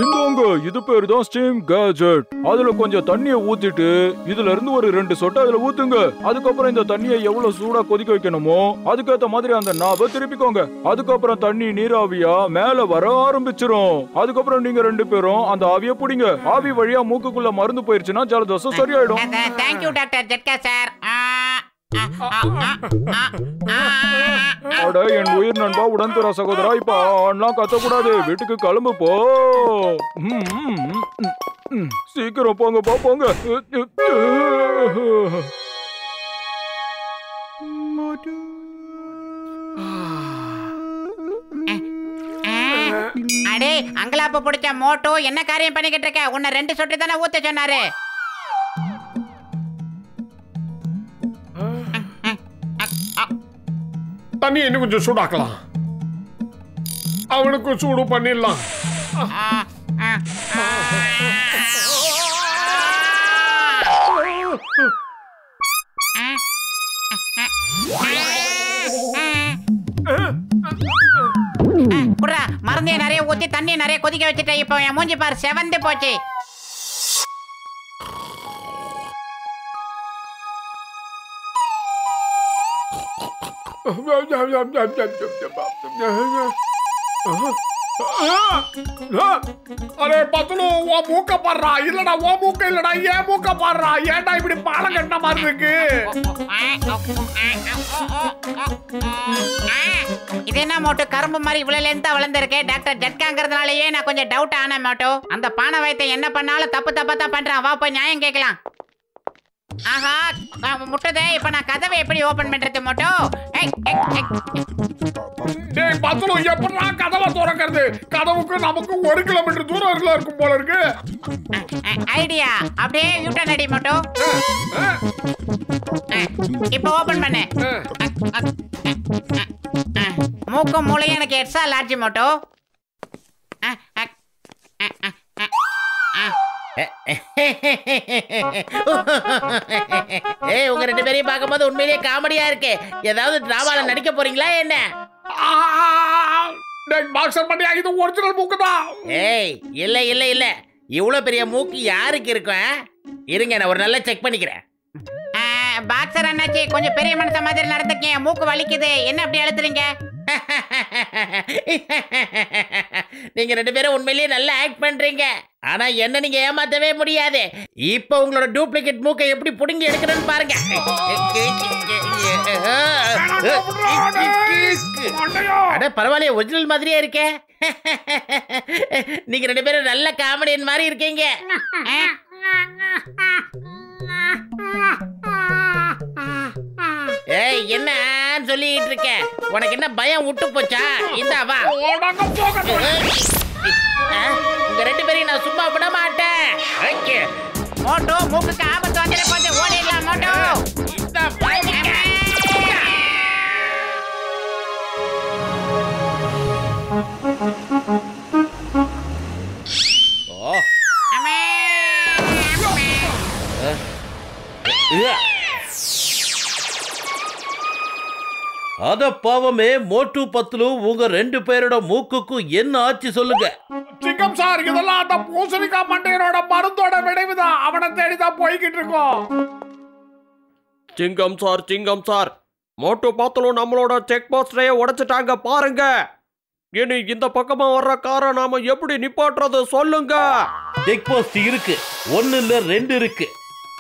இந்தாங்க, இது பேரு தான் ஸ்டீம் கேஜெட். அதுல கொஞ்சம் தண்ணியை ஊத்திட்டு இதுல இருந்து ஒரு 2 சொட்டு அதுல ஊத்துங்க. அதுக்கப்புறம் இந்த தண்ணியை எவ்வளவு சூடா கொதிக்க வைக்கணுமோ அதுக்கேத்த மாதிரி அந்த நாபை திருப்பிக்கோங்க. அதுக்கப்புறம் தண்ணி நீராவியா மேல வர ஆரம்பிச்சிரும். அதுக்கப்புறம் நீங்க 2 பேரும் அந்த ஆவியை பிடிங்க. ஆவி வழியா மூக்குக்குள்ள மருந்து போயிருச்சுன்னா ஜலதோஷம் சரியாயிடும். Thank you doctor Jhatka sir. அட என் உயிர் நண்பா, உடன்பிற சகோதரா, இப்ப அண்ணா கத்தக்கூடாது. வீட்டுக்கு கிளம்பு போ. சீக்கிரம் போங்க போங்க. அடே அங்கலாப்ப பிடிச்ச மோட்டோ, என்ன காரியம் பண்ணிக்கிட்டு இருக்க? உன்னை 2 சொட்டு தானே ஊத்த சொன்னாரு. தண்ணி இன்னும் கொஞ்சம் சூடாக்கலாம். அவனுக்கு சூடு பண்ணிடலாம். மருந்தைய நிறைய ஊத்தி தண்ணியை நிறைய கொதிக்க வச்சுட்டேன். இப்போ என் மூஞ்சி பாரு, செவந்து போச்சு. அரே பத்லு, உன் மூக்க பாடுறா. இல்லடா உன் மூக்க இல்லடா, ஏன் மூக்க பாடுறா. ஏன்டா இப்படி பாலம் கட்டின மாதிரி இருக்கு? இது என்ன மோட்டோ, கரும்பு மாதிரி இவ்வளவு லென்த்தா வளர்ந்துருக்கு? டாக்டர் ஜட்காங்கிறதுனாலயே நான் கொஞ்சம் டவுட் ஆனேன் மோட்டோ. அந்த பானை வைத்த என்ன பண்ணாலும் தப்பு தப்பா தான் பண்றான். வா போய் நியாயம் கேட்கலாம். ஆஹா முட்டதே, இப்ப நான் கதவை எப்படி ஓபன் பண்றது மோட்டோ? டேய் பத்லு, எப்படா கதவை திறக்கிறது? கதவுக்கு நமக்கு 1 கிலோமீட்டர் தூரம் இருக்கும் போல இருக்கு. ஐடியா, அப்படியே யூட்டர்ன் அடி மோட்டோ. இப்ப ஓபன் பண்ணு. மூக்கு மூளையும் எனக்கு எக்ஸ்ட்ரா லார்ஜ் மோட்டோ. ஏய், உங்க 2 பேரையும் பார்க்கும்போது உண்மையிலேயே காமெடியா இருக்கு. ஏதாவது டிராமால நடிக்க போறீங்களா என்ன? பாக்ஸர் பண்ணியா, இது ஒரிஜினல் மூக்கு தான். ஏய், இல்ல இல்ல இல்ல, இவ்வளவு பெரிய மூக்கு யாருக்கு இருக்கும்? இருங்க, நான் ஒரு நல்லா செக் பண்ணிக்கிறேன். பாக்ஸர் அண்ணாச்சி, கொஞ்சம் பெரிய மனுஷன் மாதிரி நடந்துக்கேன். மூக்கு வலிக்குது, என்ன அப்படி அழுத்துறீங்க? நீங்க 2 பேரும் உண்மையிலேயே நல்லா ஆக்ட் பண்றீங்க. ஆனா என்ன நீங்க ஏமாத்தவே முடியாது. இப்ப உங்களோட டூப்ளிகேட் மூக்கை எப்படி புடுங்கி எடுக்கிறேன்னு பாருங்க. அட பரவாயில்ல, ஒரிஜினல் மாதிரியே இருக்கே. நீங்க 2 பேரும் நல்ல காமெடியன் மாதிரி இருக்கீங்க. ஏய், என்ன சொல்லிட்டு இருக்க? உனக்கு என்ன பயம் விட்டு போச்சா? இந்தா வா. உங்க 2 பேரையும் நான் சும்மா விட மாட்டேன். மோட்டோ, மூக்குக்கு ஆபத்து வந்துட போது, ஓடிடலாம் மோட்டோ. இந்த பாய்க்க. ஓ அத பாவமே மோட்டு பத்லு உங்க 2 பேரோட மூக்குக்கும் என்ன ஆச்சு சொல்லுங்க. சிங்கம் சார், இதெல்லாம் அந்த பூசணிக்கா மண்டையனோட மருந்தோட விளைவுதான். அவனை தேடிதான் போய்கிட்டு இருக்கோம். சிங்கம் சார் மோட்டு பத்லு நம்மளோட செக் போஸ்டரையே உடைச்சிட்டாங்க பாருங்க. இனி இந்த பக்கமா வர்ற காரை நாம எப்படி நிப்பாட்டுறது சொல்லுங்க. செக் போஸ்ட் இருக்கு, 1 இல்ல 2 இருக்கு.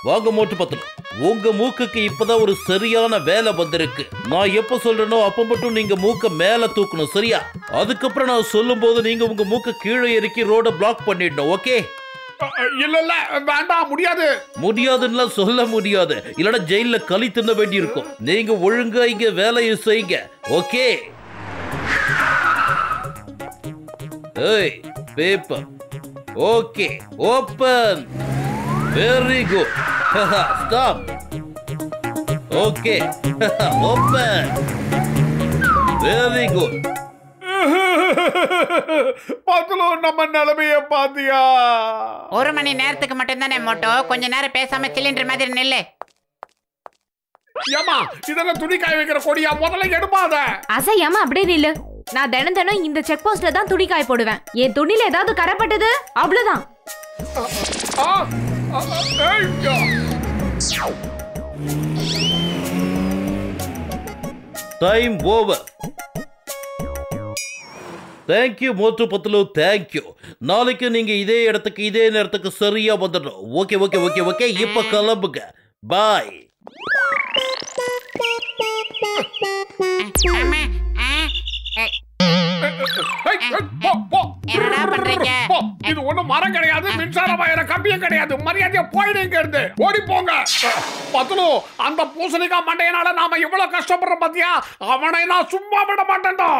வாங்க மோட்டு பத்லு, உங்க மூக்குக்கு இப்பதான் ஒரு சரியான வேலை வந்திருக்கு. நான் எப்ப சொல்றேனோ அப்ப மட்டும் நீங்க மூக்க மேல தூக்கணும், சரியா? அதுக்கப்புறம் நான் சொல்லும் போது நீங்க உங்க மூக்க கீழே இறக்கி ரோட பிளாக் பண்ணிடணும், ஓகே? இல்ல வேண்டாம், முடியாதுன்னா சொல்ல முடியாது, இல்லனா ஜெயில களி தின்ன வேண்டி இருக்கும். நீங்க ஒழுங்கா இங்க வேலையை செய்யுங்க, ஓகே? ஏய் paper, okay, open. Very good. Stop. Okay, open. Very good. Patlu, நம்ம நிலைமைய பாத்தியா? 1 மணி நேரத்துக்கு மட்டும் தானே மோட்டோ, கொஞ்ச நேரம் பேசாம சிலிண்டர் மாதிரி நில்லு. ஏமா, இதெல்லாம் துணி காய வைக்கிற கொடியா? முதல்ல எடுப்பாத. அசையாம அப்படியே நில்லு. நான் தினம் இந்த செக் போஸ்ட்ல தான் துணி காய போடுவேன். என் துணியில ஏதாவது கரைப்பட்டது அவ்வளவுதான். Time over. தேங்க்யூ மோட்டு பத்லு, தேங்க்யூ. நாளைக்கு நீங்க இதே இடத்துக்கு இதே நேரத்துக்கு சரியா வந்துடணும். ஓகே ஓகே ஓகே ஓகே, இப்ப கிளம்புங்க. பாய். என்னடா பண்றீங்க? இது ஒண்ணும் மரம் கிடையாது, மின்சாரமாயிர கம்பியும் கிடையாது. மரியாதையா போயிடுங்க இருந்து, ஓடி போங்க. பத்லு, அந்த பூசணிக்கா மண்டையனால நாம எவ்வளவு கஷ்டப்படுறோம் பாத்தியா? அவனை நான் சும்மா விட மாட்டேன்டா.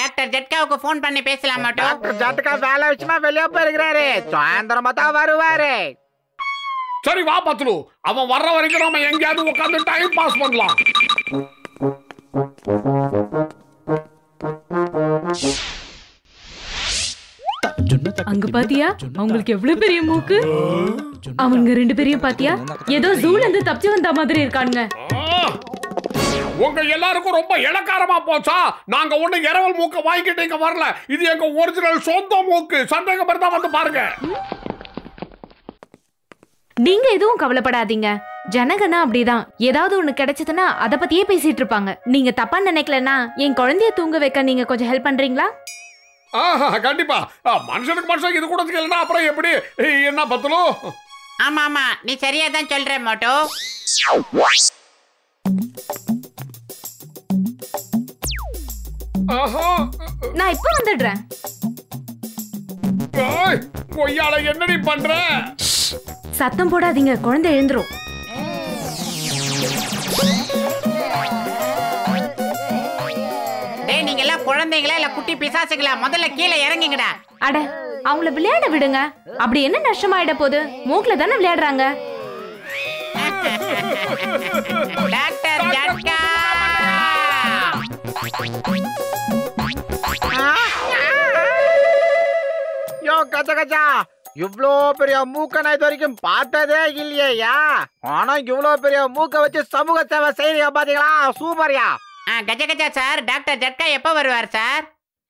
டாக்டர் ஜட்காவுக்கு போன் பண்ணி பேசலாம் மாட்டோம். டாக்டர் ஜட்கா வேலை விஷயமா வெளியே போயிருக்கிறாரு, சாயந்தரமா தான் வருவாரு. சரி வா பத்லு, அவன் வர்ற வரைக்கும் நாம எங்கேயாவது உட்காந்து டைம் பாஸ் பண்ணலாம். அங்க பாத்தியா அவங்களுக்கு எவ்வளவு பெரிய மூக்கு? அவங்க 2 பேரையும் பாத்தியா? ஏதோ ஜூல இருந்து தப்பிச்சு வந்த மாதிரி இருக்கானுங்க. உங்க எல்லாருக்கும் ரொம்ப இளக்காரமா போச்சா? நாங்க ஒண்ணு இரவல் மூக்க வாங்கிட்டு இங்க வரல. இது எங்க ஒரிஜினல் சொந்த மூக்கு. சந்தேகம் இருந்தா வந்து பாருங்க. நீங்க எதுவும் கவலைப்படாதீங்க. ஜனகனா அப்படிதான், ஏதாவது ஒண்ணு கிடைச்சதுன்னா அத பத்தியே பேசிட்டு இருப்பாங்க. நீங்க தப்பா நினைக்கலன்னா என் குழந்தைய தூங்க வைக்க நீங்க கொஞ்சம் ஹெல்ப் பண்றீங்களா? கண்டிப்பா. மனுஷனுக்கு மனுஷன் இது கூட இல்லைன்னா அப்புறம் எப்படி? என்ன பத்லு? ஆமா ஆமா, நீ சரியா தான் சொல்ற மோட்டோ. நான் இப்ப வந்துடுறேன். பொய்யால என்னடி பண்ற? சத்தம் போடாதீங்க, குழந்தை எழுந்துரும். டேய், நீங்க எல்லாம் குழந்தைகளா இல்ல குட்டி பிசாசுகளா? முதல்ல கீழே இறங்குங்கடா. அட, அவங்கள விளையாட விடுங்க. அப்படி என்ன நஷ்டமாயிட போகுது? மூக்குல தானே விளையாடுறாங்க. டாக்டர் ஜட்கா, யோ கச்சா கச்சா, இவ்ளோ பெரிய மூக்க நான் இது வரைக்கும் பார்த்ததே இல்லையா? ஆனா இவ்ளோ பெரிய மூக்க வச்சு சமூக சேவை செய்றீங்க பாத்தீங்களா? சூப்பர்யா. கஜா கஜா சார், டாக்டர் ஜட்கா எப்ப வருவார் சார்?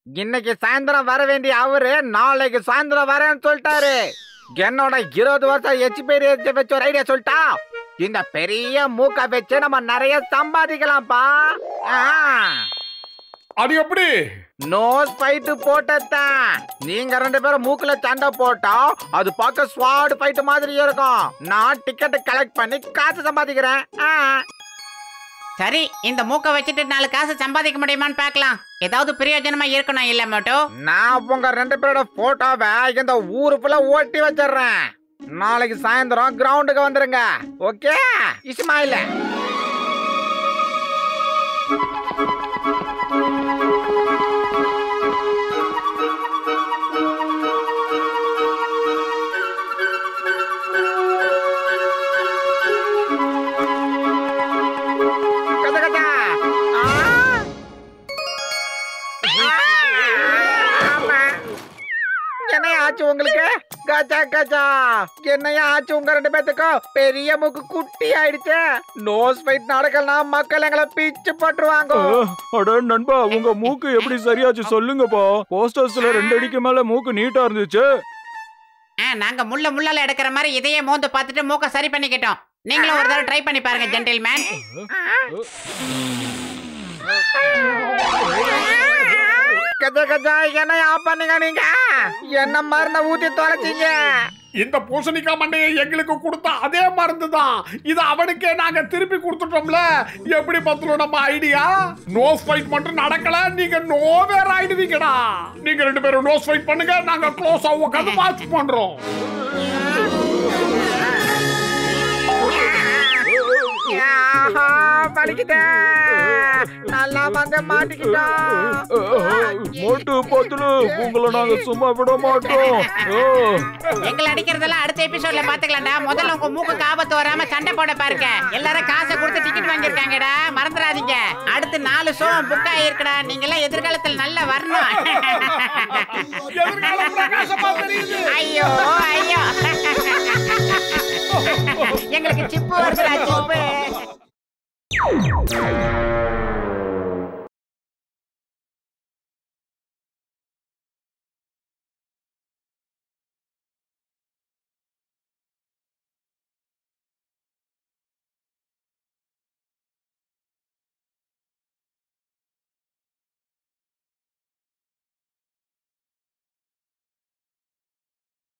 இன்னைக்கு சாயந்தரம் வர வேண்டிய அவரு நாளைக்கு சாயந்தரம் வரேன்னு சொல்லிட்டாரு. என்னோட 20 வருஷம் எக்ஸ்பீரியன்ஸ் வச்சு ஒரு ஐடியா சொல்லிட்டா. இந்த பெரிய மூக்க வச்சு நம்ம நிறைய சம்பாதிக்கலாம்ப்பா. அது எப்படி? நோஸ் ஃபைட் போட்டதான். நீங்க 2 பேரும் மூக்குல சண்டை போட்டா அது பார்க்க ஸ்வாட் ஃபைட் மாதிரி இருக்கும். நான் டிக்கெட் கலெக்ட் பண்ணி காசு சம்பாதிக்கிறேன். சரி, இந்த மூக்க வச்சுட்டு 4 காசு சம்பாதிக்க முடியுமான்னு பார்க்கலாம். ஏதாவது பிரயோஜனமா இருக்கணும் இல்ல மோட்டோ? நான் உங்க 2 பேரோட போட்டோவை இந்த ஊருக்குள்ள ஓட்டி வச்சிடுறேன். நாளைக்கு சாயந்தரம் கிரவுண்டுக்கு வந்துருங்க, ஓகே? இஸ்மாயில், என்ன ஆச்சு உங்களுக்கு? கச்சா கஜா என்னையா ஆச்சு உங்க 2 பேத்துக்கும்? பெரிய மூக்கு குட்டி ஆயிடுச்சு. நோஸ் ஃபைட் நடக்கலனா மக்கள் எங்களை பிச்சு போட்டுருவாங்க. அட நண்பா, உங்க மூக்கு எப்படி சரியாச்சு சொல்லுங்கப்பா. போஸ்டர்ஸ்ல 2 அடிக்கு மேல மூக்கு நீட்டா இருந்துச்சு. நாங்க முள்ளால எடுக்கிற மாதிரி இதையே மோந்து பார்த்துட்டு மூக்க சரி பண்ணிக்கிட்டோம். நீங்களும் ஒரு தடவை ட்ரை பண்ணி பாருங்க ஜென்டில்மேன். கஜா கஜா என்ன பண்ணீங்க நீங்க? என்ன மருந்த ஊத்தி தொலைச்சீங்க? இந்த பூசணிக்காய் மண்டையை எங்களுக்கு கொடுத்த அதே மருந்து தான் இது அவனுக்கே நாங்க திருப்பி கொடுத்துட்டோம்ல. எப்படி பத்துரும் நம்ம ஐடியா? நோஸ் ஃபைட் மட்டும் நடக்கல, நீங்க நோவேர் ஆயிடுவீங்கடா. நீங்க 2 பேரும் நோஸ் ஃபைட் பண்ணுங்க, நாங்க க்ளோஸ் ஆ உட்கார்ந்து வாட்ச் பண்றோம். நல்லா வந்து மாட்டிக்கிட்டோம். மோட்டு பத்துலு, உங்களை நாங்க சும்மா விட மாட்டோம். எங்களை அடிக்கிறதெல்லாம் அடுத்த எபிசோட்ல பாத்துக்கலாம்டா. முதல்ல உங்க மூக்கு ஆபத்து வராம சண்டை போட பாருங்க. எல்லாரும் காசை கொடுத்து டிக்கெட் வாங்கிருக்காங்கடா, மறந்துடாதீங்க. அடுத்து 4 ஷோ புக் ஆயிருக்கடா. நீங்க எல்லாம் எதிர்காலத்தில் நல்ல வரணும். ஐயோ ஐயோ, எங்களுக்கு சிப்பு வருதுடா, சிப்பு.